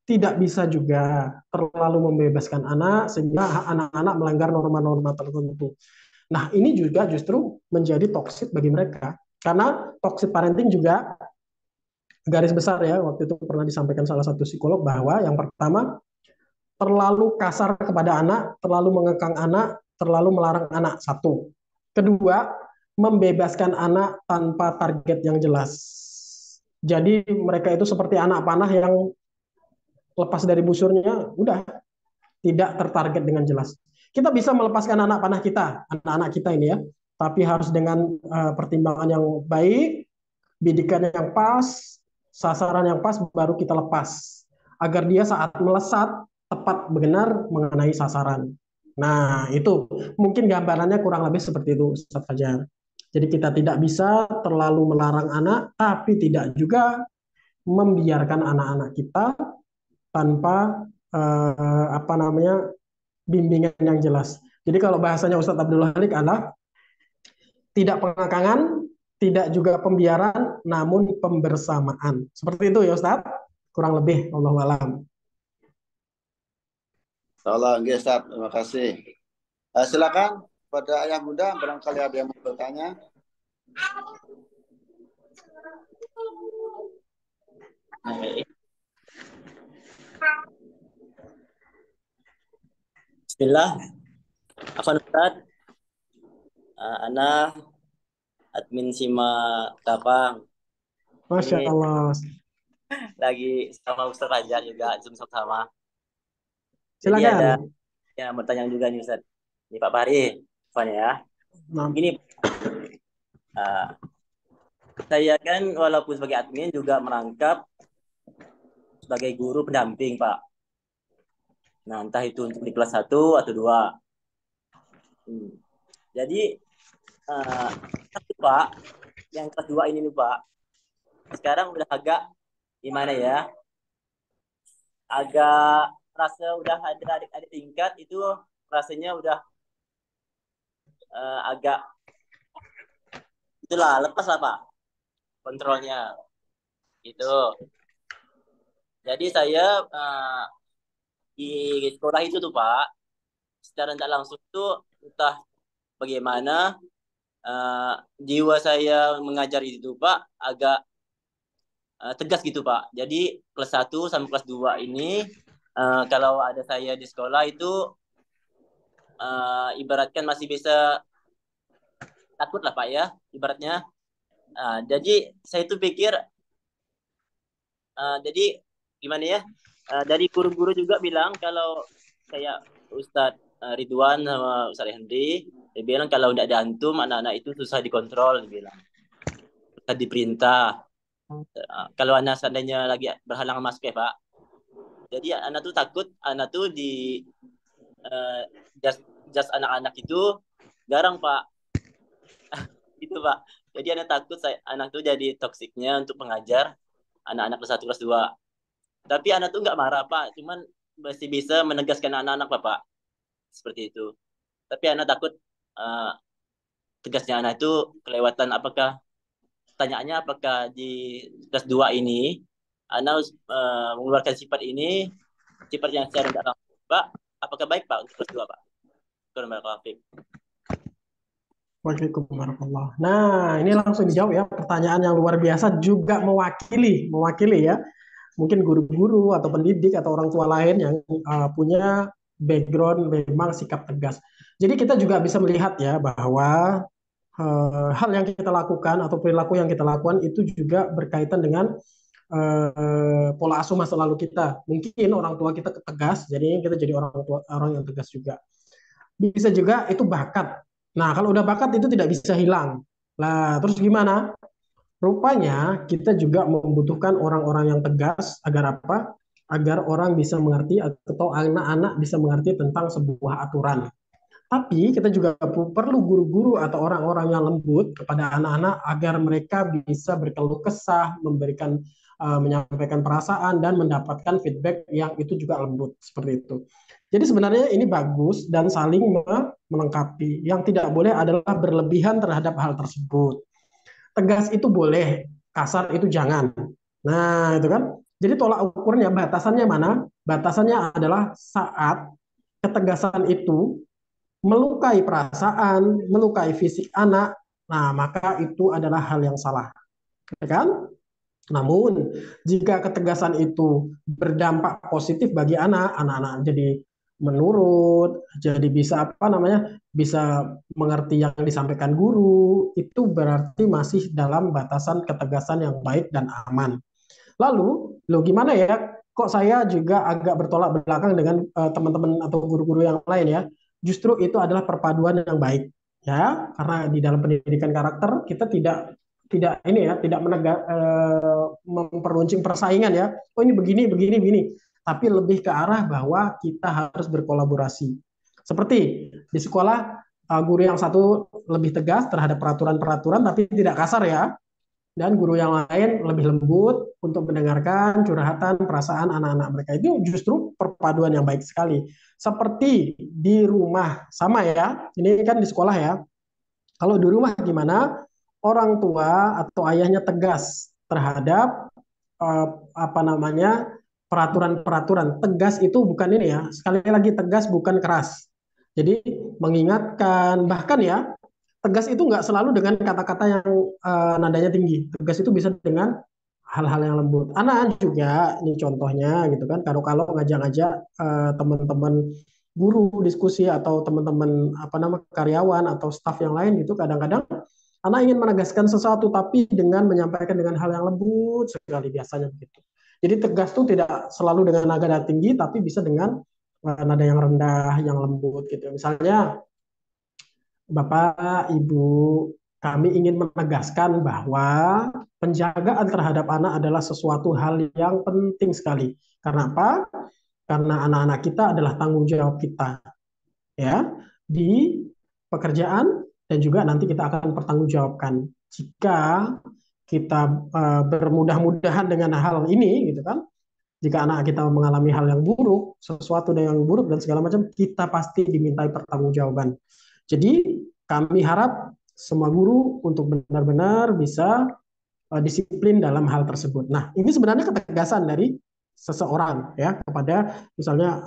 tidak bisa juga terlalu membebaskan anak sehingga anak-anak melanggar norma-norma tertentu. Nah, ini juga justru menjadi toksik bagi mereka. Karena toxic parenting juga garis besar ya, waktu itu pernah disampaikan salah satu psikolog bahwa yang pertama, terlalu kasar kepada anak, terlalu mengekang anak, terlalu melarang anak. Satu. Kedua, membebaskan anak tanpa target yang jelas. Jadi mereka itu seperti anak panah yang lepas dari busurnya, udah tidak tertarget dengan jelas. Kita bisa melepaskan anak panah kita, anak-anak kita ini ya, tapi harus dengan pertimbangan yang baik, bidikan yang pas, sasaran yang pas, baru kita lepas. Agar dia saat melesat, tepat benar mengenai sasaran. Nah, itu mungkin gambarannya kurang lebih seperti itu, Ustaz Fajar. Jadi kita tidak bisa terlalu melarang anak, tapi tidak juga membiarkan anak-anak kita tanpa bimbingan yang jelas. Jadi kalau bahasanya Ustadz Abdul Halik adalah tidak pengekangan, tidak juga pembiaran, namun pembersamaan. Seperti itu ya Ustadz, kurang lebih. Wallahu a'lam. Allah, Ustaz, terima kasih. Silakan pada ayah bunda, barangkali ada yang mau bertanya. Bismillah. Afan Ustaz. Ana admin Sima Tapang. Masya Allah. Lagi sama Ustaz Fajar juga, Zoom sama. Jadi Silakan. ada yang bertanya juga nih Ustaz. Ini Pak Fahri, Afan ya. Nah. Gini, saya kan walaupun sebagai admin juga merangkap sebagai guru pendamping Pak. Nah, entah itu untuk di kelas 1 atau 2. Jadi, Pak, yang kelas 2 ini nih Pak, sekarang udah agak gimana ya, agak rasa udah ada adik-adik tingkat itu rasanya udah agak itulah lepas lah Pak kontrolnya itu. Jadi saya di sekolah itu tuh Pak secara tidak langsung tuh entah bagaimana uh, jiwa saya mengajar itu Pak agak tegas gitu Pak. Jadi kelas 1 sampai kelas 2 ini kalau ada saya di sekolah itu ibaratkan masih bisa takut lah Pak ya ibaratnya. Jadi saya tuh pikir jadi gimana ya? Dari guru-guru juga bilang kalau kayak Ustadz Ridwan sama Ustadz Henry, dia bilang kalau tidak ada antum anak-anak itu susah dikontrol, dia bilang susah diperintah. Kalau anak seandainya lagi berhalangan masuk ya Pak, jadi anak tuh takut anak tuh di uh, jas anak-anak itu garang Pak, gitu Pak. Jadi anak takut anak tuh jadi toksiknya untuk mengajar anak-anak kelas 1 kelas 2. Tapi anak tuh nggak marah Pak, cuman masih bisa menegaskan anak-anak Pak, seperti itu. Tapi anak takut uh, tegasnya anak itu kelewatan apakah tanyaannya apakah di kelas 2 ini anak mengeluarkan sifat ini sifat yang secara tidak langsung Pak, apakah baik Pak untuk kelas 2 Pak? Waalaikumsalam warahmatullahi. Nah, ini langsung dijawab ya. Pertanyaan yang luar biasa juga mewakili ya. Mungkin guru-guru atau pendidik atau orang tua lain yang punya background memang sikap tegas. Jadi kita juga bisa melihat ya bahwa hal yang kita lakukan atau perilaku yang kita lakukan itu juga berkaitan dengan pola asuh masa lalu kita. Mungkin orang tua kita tegas, jadi kita jadi orang yang tegas juga. Bisa juga itu bakat. Nah, kalau udah bakat itu tidak bisa hilang. Nah, terus gimana? Rupanya kita juga membutuhkan orang-orang yang tegas agar apa? Agar orang bisa mengerti atau anak-anak bisa mengerti tentang sebuah aturan. Tapi kita juga perlu guru-guru atau orang-orang yang lembut kepada anak-anak agar mereka bisa berkeluh kesah, menyampaikan perasaan dan mendapatkan feedback yang itu juga lembut seperti itu. Jadi sebenarnya ini bagus dan saling melengkapi. Yang tidak boleh adalah berlebihan terhadap hal tersebut. Tegas itu boleh, kasar itu jangan. Nah, itu kan. Jadi tolak ukurnya, batasannya mana? Batasannya adalah saat ketegasan itu melukai perasaan, melukai fisik anak, nah maka itu adalah hal yang salah. Ya kan? Namun, jika ketegasan itu berdampak positif bagi anak-anak jadi menurut, jadi bisa apa namanya, bisa mengerti yang disampaikan guru, itu berarti masih dalam batasan ketegasan yang baik dan aman. Lalu, lo gimana ya? Kok saya juga agak bertolak belakang dengan teman-teman atau guru-guru yang lain ya? Justru itu adalah perpaduan yang baik ya, karena di dalam pendidikan karakter kita tidak ini ya, tidak memperuncing persaingan ya. Oh ini begini, begini, begini. Tapi lebih ke arah bahwa kita harus berkolaborasi. Seperti di sekolah, guru yang satu lebih tegas terhadap peraturan-peraturan, tapi tidak kasar ya. Dan guru yang lain lebih lembut untuk mendengarkan curhatan perasaan anak-anak mereka. Itu justru perpaduan yang baik sekali. Seperti di rumah, sama ya. Ini kan di sekolah ya. Kalau di rumah gimana? Orang tua atau ayahnya tegas terhadap apa namanya peraturan-peraturan. Tegas itu bukan ini ya. Sekali lagi tegas bukan keras. Jadi mengingatkan, bahkan ya tegas itu nggak selalu dengan kata-kata yang nadanya tinggi. Tegas itu bisa dengan hal-hal yang lembut. Anak juga, ini contohnya gitu kan. Kalau ngajak-ngajak teman-teman guru diskusi atau teman-teman apa nama karyawan atau staf yang lain gitu, kadang-kadang anak ingin menegaskan sesuatu tapi dengan menyampaikan dengan hal yang lembut sekali biasanya begitu. Jadi tegas itu tidak selalu dengan nada tinggi tapi bisa dengan nada yang rendah, yang lembut gitu. Misalnya Bapak, Ibu, kami ingin menegaskan bahwa penjagaan terhadap anak adalah sesuatu hal yang penting sekali. Karena apa? Karena anak-anak kita adalah tanggung jawab kita, ya, di pekerjaan dan juga nanti kita akan pertanggungjawabkan. Jika kita bermudah-mudahan dengan hal ini, gitu kan, Jika anak kita mengalami hal yang buruk, sesuatu yang buruk dan segala macam, kita pasti dimintai pertanggungjawaban. Jadi kami harap semua guru untuk benar-benar bisa disiplin dalam hal tersebut. Nah, ini sebenarnya ketegasan dari seseorang ya kepada misalnya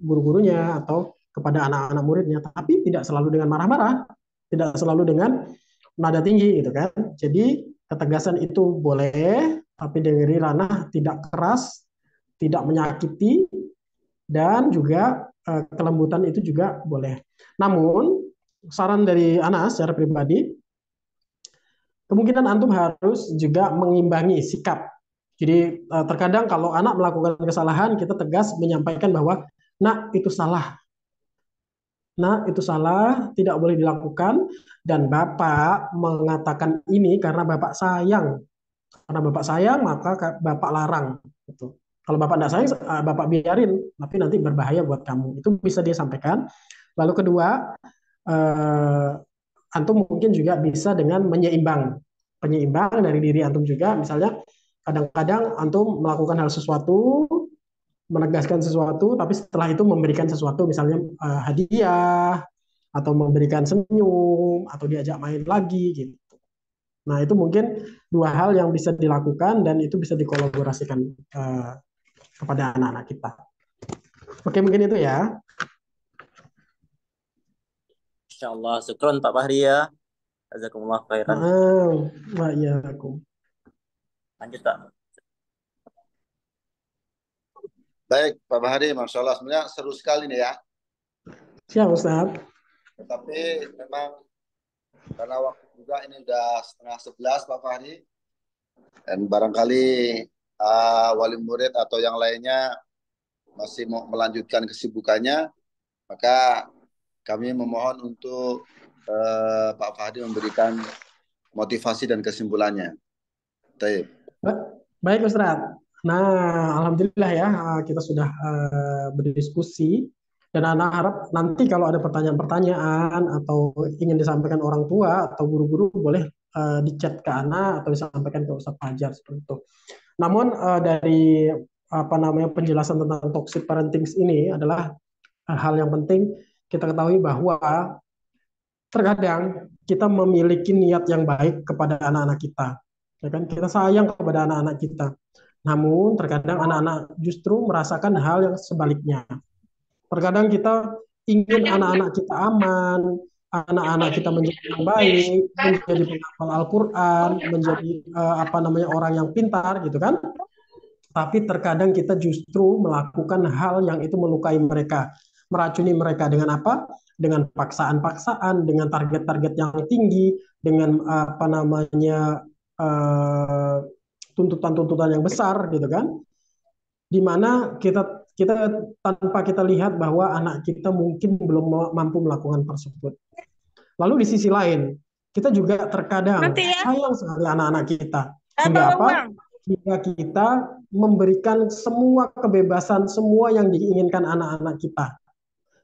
guru-gurunya atau kepada anak-anak muridnya, tapi tidak selalu dengan marah-marah, tidak selalu dengan nada tinggi gitu kan. Jadi ketegasan itu boleh, tapi dari ranah tidak keras, tidak menyakiti, dan juga kelembutan itu juga boleh. Namun saran dari Anas secara pribadi, kemungkinan antum harus juga mengimbangi sikap. Jadi terkadang kalau anak melakukan kesalahan, kita tegas menyampaikan bahwa, nak itu salah, nah, itu salah, tidak boleh dilakukan, dan Bapak mengatakan ini karena Bapak sayang. Karena Bapak sayang, maka Bapak larang. Gitu. Kalau Bapak tidak sayang, Bapak biarin, tapi nanti berbahaya buat kamu. Itu bisa dia sampaikan. Lalu kedua, antum mungkin juga bisa dengan menyeimbang. Penyeimbang dari diri antum juga, misalnya kadang-kadang antum melakukan hal sesuatu, menegaskan sesuatu, tapi setelah itu memberikan sesuatu, misalnya hadiah, atau memberikan senyum, atau diajak main lagi, gitu. Nah, itu mungkin dua hal yang bisa dilakukan, dan itu bisa dikolaborasikan kepada anak-anak kita. Oke, mungkin itu ya. Insyaallah, syukron Pak Fahri ya. Jazakumullah khairan. Wa'iyyakum. Lanjut Pak. Baik, Pak Bahari, Masya Allah, sebenarnya seru sekali nih ya. Siap, Ustaz. Tetapi memang karena waktu juga ini udah 10:30, Pak Bahari, dan barangkali wali murid atau yang lainnya masih mau melanjutkan kesibukannya, maka kami memohon untuk Pak Fahdi memberikan motivasi dan kesimpulannya. Baik. Baik, Ustaz. Nah, alhamdulillah ya kita sudah berdiskusi, dan anak harap nanti kalau ada pertanyaan-pertanyaan atau ingin disampaikan orang tua atau guru-guru boleh di chat ke anak atau disampaikan ke Ustaz Fajar seperti itu. Namun dari penjelasan tentang toxic parenting ini adalah hal yang penting kita ketahui bahwa terkadang kita memiliki niat yang baik kepada anak-anak kita. Ya kan? Kita sayang kepada anak-anak kita. Namun terkadang anak-anak justru merasakan hal yang sebaliknya. Terkadang kita ingin anak-anak kita aman, anak-anak kita menjadi yang baik, menjadi penghafal Al-Quran, menjadi orang yang pintar, gitu kan? Tapi terkadang kita justru melakukan hal yang itu melukai mereka, meracuni mereka dengan apa? Dengan paksaan-paksaan, dengan target-target yang tinggi, dengan tuntutan-tuntutan yang besar, gitu kan? Di mana kita tanpa kita lihat bahwa anak kita mungkin belum mampu melakukan tersebut. Lalu di sisi lain, kita juga terkadang sayang sekali anak-anak kita. Hingga apa? Hingga kita memberikan semua kebebasan, semua yang diinginkan anak-anak kita.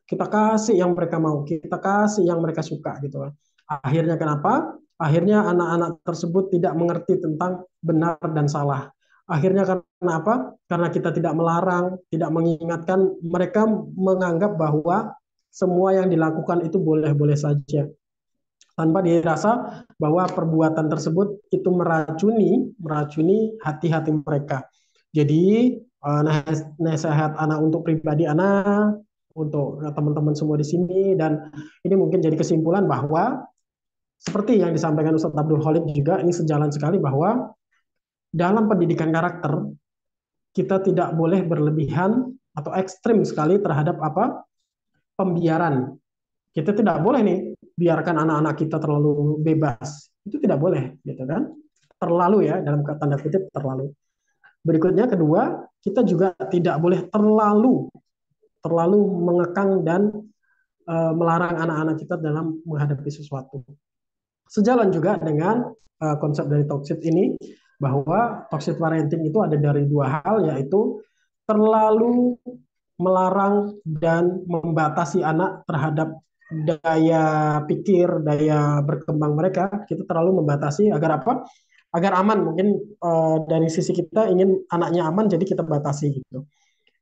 Kita kasih yang mereka mau, kita kasih yang mereka suka, gitu. Akhirnya kenapa? Akhirnya anak-anak tersebut tidak mengerti tentang benar dan salah. Akhirnya karena apa? Karena kita tidak melarang, tidak mengingatkan, mereka menganggap bahwa semua yang dilakukan itu boleh-boleh saja. Tanpa dirasa bahwa perbuatan tersebut itu meracuni hati-hati mereka. Jadi nasihat anak untuk pribadi anak, untuk teman-teman semua di sini, dan ini mungkin jadi kesimpulan bahwa seperti yang disampaikan Ustadz Abdul Khalid juga, ini sejalan sekali bahwa dalam pendidikan karakter kita tidak boleh berlebihan atau ekstrim sekali terhadap pembiaran. Kita tidak boleh nih biarkan anak-anak kita terlalu bebas. Itu tidak boleh, gitu kan? Terlalu ya, dalam tanda kutip terlalu. Berikutnya kedua, kita juga tidak boleh terlalu mengekang dan melarang anak-anak kita dalam menghadapi sesuatu. Sejalan juga dengan konsep dari toxic ini, bahwa toxic parenting itu ada dari dua hal, yaitu terlalu melarang dan membatasi anak terhadap daya pikir, daya berkembang mereka. Kita terlalu membatasi agar apa? agar aman. Mungkin dari sisi kita ingin anaknya aman, jadi kita batasi gitu.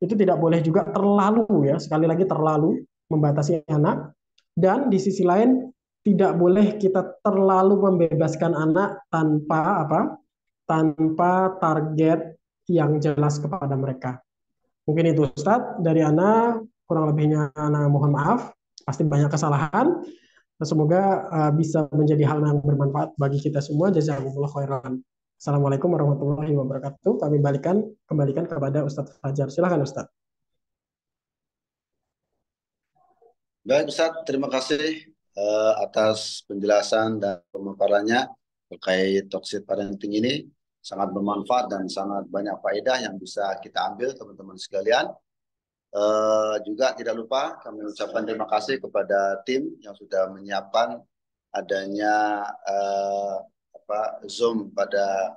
Itu tidak boleh juga terlalu ya, sekali lagi terlalu membatasi anak. Dan di sisi lain tidak boleh kita terlalu membebaskan anak tanpa apa? Tanpa target yang jelas kepada mereka. Mungkin itu Ustadz dari Ana, kurang lebihnya Ana mohon maaf, pasti banyak kesalahan. Semoga bisa menjadi hal yang bermanfaat bagi kita semua. Jazakumullah khairan. Assalamualaikum warahmatullahi wabarakatuh. Kami kembalikan kepada Ustadz Fajar. Silakan Ustadz. Baik Ustadz, terima kasih atas penjelasan dan pemaparannya terkait toxic parenting ini. Sangat bermanfaat dan sangat banyak faedah yang bisa kita ambil teman-teman sekalian. Juga tidak lupa kami ucapkan terima kasih kepada tim yang sudah menyiapkan adanya Zoom pada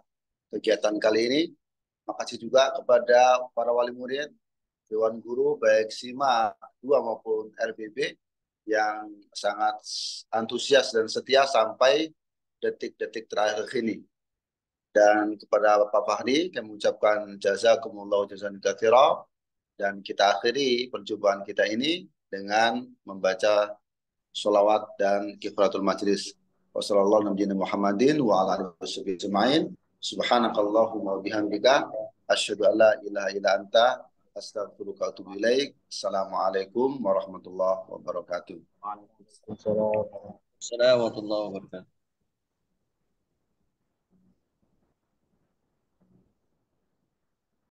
kegiatan kali ini. Terima kasih juga kepada para wali murid, Dewan Guru, baik SIMA 2 maupun RBB yang sangat antusias dan setia sampai detik-detik terakhir ini. Dan kepada Bapak Fahri, kami mengucapkan jazakumullah jazaan katsira. Dan kita akhiri perjumpaan kita ini dengan membaca sholawat dan kifaratul majlis. Wassalamualaikum warahmatullahi wabarakatuh. Subhanakallahumma bihamdika asyhadu an la ilaha illa anta astaghfiruka wa atubu ilaik. Assalamualaikum warahmatullahi wabarakatuh. Waalaikumsalam warahmatullahi wabarakatuh.